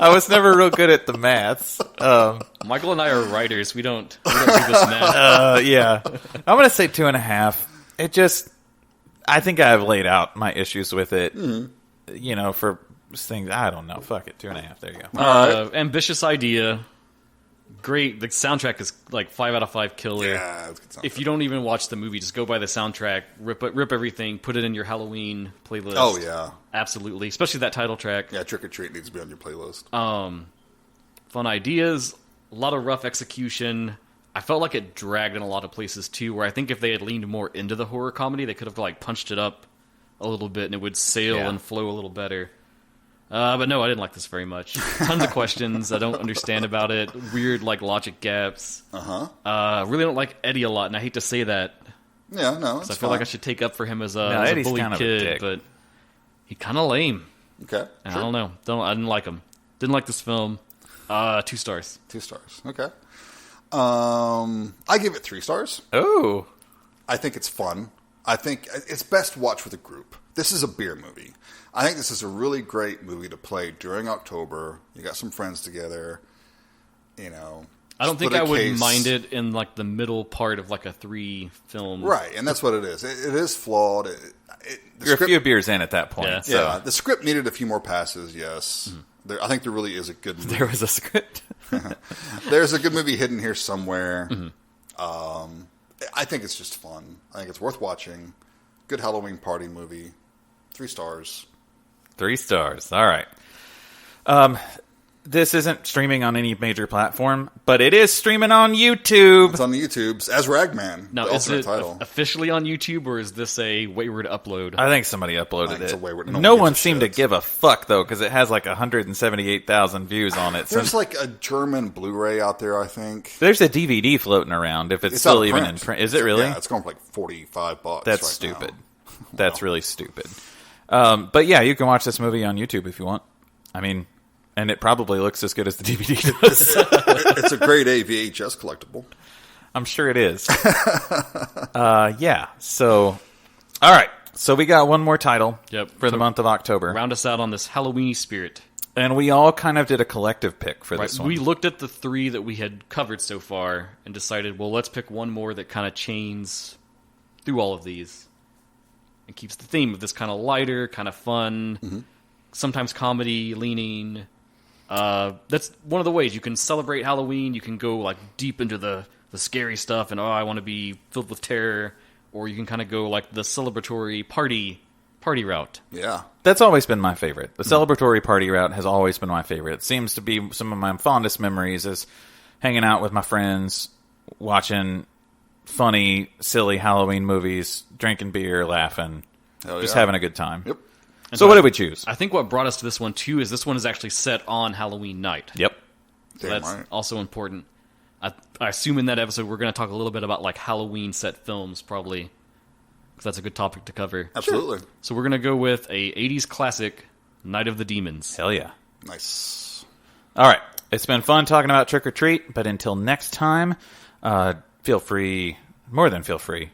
I was never real good at the maths.
Michael and I are writers. We don't do this math.
Yeah. I'm going to say 2.5. It just, I think I've laid out my issues with it, for things. I don't know. Fuck it. 2.5. There you go.
Ambitious idea. Great. The soundtrack is like 5 out of 5 killer.
Yeah, it's a good soundtrack.
If you don't even watch the movie, just go by the soundtrack, rip everything, put it in your Halloween playlist.
Oh, yeah.
Absolutely. Especially that title track.
Yeah, Trick or Treat needs to be on your playlist.
Fun ideas, a lot of rough execution. I felt like it dragged in a lot of places, too, where I think if they had leaned more into the horror comedy, they could have like punched it up a little bit and it would sail and flow a little better. But no, I didn't like this very much. Tons of questions I don't understand about it. Weird, like, logic gaps. Really don't like Eddie a lot, and I hate to say that.
Yeah, no, it's
I feel like I should take up for him as a
Eddie's
bully
kind of a
kid,
dick.
but he kind of lame.
Okay,
And
sure.
I don't know. I didn't like him. Didn't like this film. 2 stars.
2 stars. Okay. I give it 3 stars.
Oh.
I think it's fun. I think it's best watched with a group. This is a beer movie. I think this is a really great movie to play during October. You got some friends together,
I don't think
split a
I would
case.
mind it in like the middle part of like a 3 film.
Right, and that's what it is. It is flawed.
You're a few beers in at that point.
Yeah.
So.
Yeah, the script needed a few more passes, yes. I think there really is a good movie.
There was a script.
There's a good movie hidden here somewhere. I think it's just fun. I think it's worth watching. Good Halloween party movie. 3 stars.
3 stars. All right. This isn't streaming on any major platform, but it is streaming on YouTube.
It's on the YouTubes as Ragman.
Now,
the
is it
title.
officially on YouTube, or is this a wayward upload?
I think somebody uploaded
it's
it.
a wayward-
No one
gives a
seemed to
shit.
give a fuck, though, because it has like 178,000 views on it.
There's like a German Blu-ray out there, I think.
There's a DVD floating around, if it's
It's
still
out of
even
print.
in print. Is it really?
Yeah, it's going for like $45.
That's
right
stupid.
now.
That's really stupid. But yeah, you can watch this movie on YouTube if you want. I mean, and it probably looks as good as the DVD does.
It's a grade A VHS collectible.
I'm sure it is. Yeah. So, all right. So we got one more title for the month of October.
Round us out on this Halloweeny spirit.
And we all kind of did a collective pick for this one.
We looked at the 3 that we had covered so far and decided, well, let's pick one more that kind of chains through all of these and keeps the theme of this kind of lighter, kind of fun, sometimes comedy leaning. That's one of the ways you can celebrate Halloween. You can go like deep into the scary stuff and I want to be filled with terror, or you can kind of go like the celebratory party route.
Yeah.
That's always been my favorite. The celebratory party route has always been my favorite. It seems to be some of my fondest memories is hanging out with my friends, watching funny, silly Halloween movies, drinking beer, laughing, just having a good time.
Yep.
So what did we choose?
I think what brought us to this one, too, is this one is actually set on Halloween night.
Yep.
So
Damn
that's
right.
also important. I assume in that episode we're going to talk a little bit about like Halloween set films, probably, because that's a good topic to cover.
Absolutely.
So we're going to go with a 80s classic, Night of the Demons.
Hell yeah.
Nice.
All right. It's been fun talking about Trick or Treat, but until next time, feel free, more than feel free,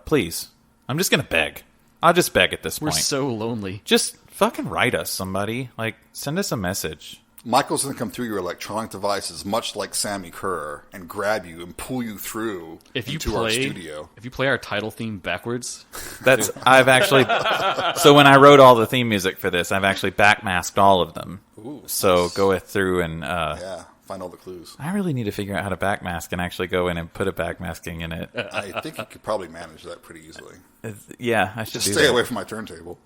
please. I'm just going to beg. I'll just beg at this
We're
point.
so lonely.
Just fucking write us, somebody. Like, send us a message.
Michael's going to come through your electronic devices, much like Sammi Curr, and grab you and pull you through into our studio.
If you play our title theme backwards,
I've actually, so when I wrote all the theme music for this, I've actually backmasked all of them.
Ooh,
so
nice.
go through and,
Yeah, find all the clues.
I really need to figure out how to backmask and actually go in and put a backmasking in it.
I think you could probably manage that pretty easily.
Yeah, I should
Just
do
stay
that.
away from my turntable.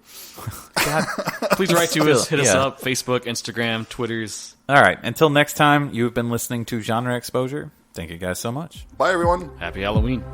please write to us. Hit us
Yeah.
up. Facebook, Instagram, Twitters.
All right, until next time, you've been listening to Genre Exposure. Thank you guys so much.
Bye, everyone.
Happy Halloween.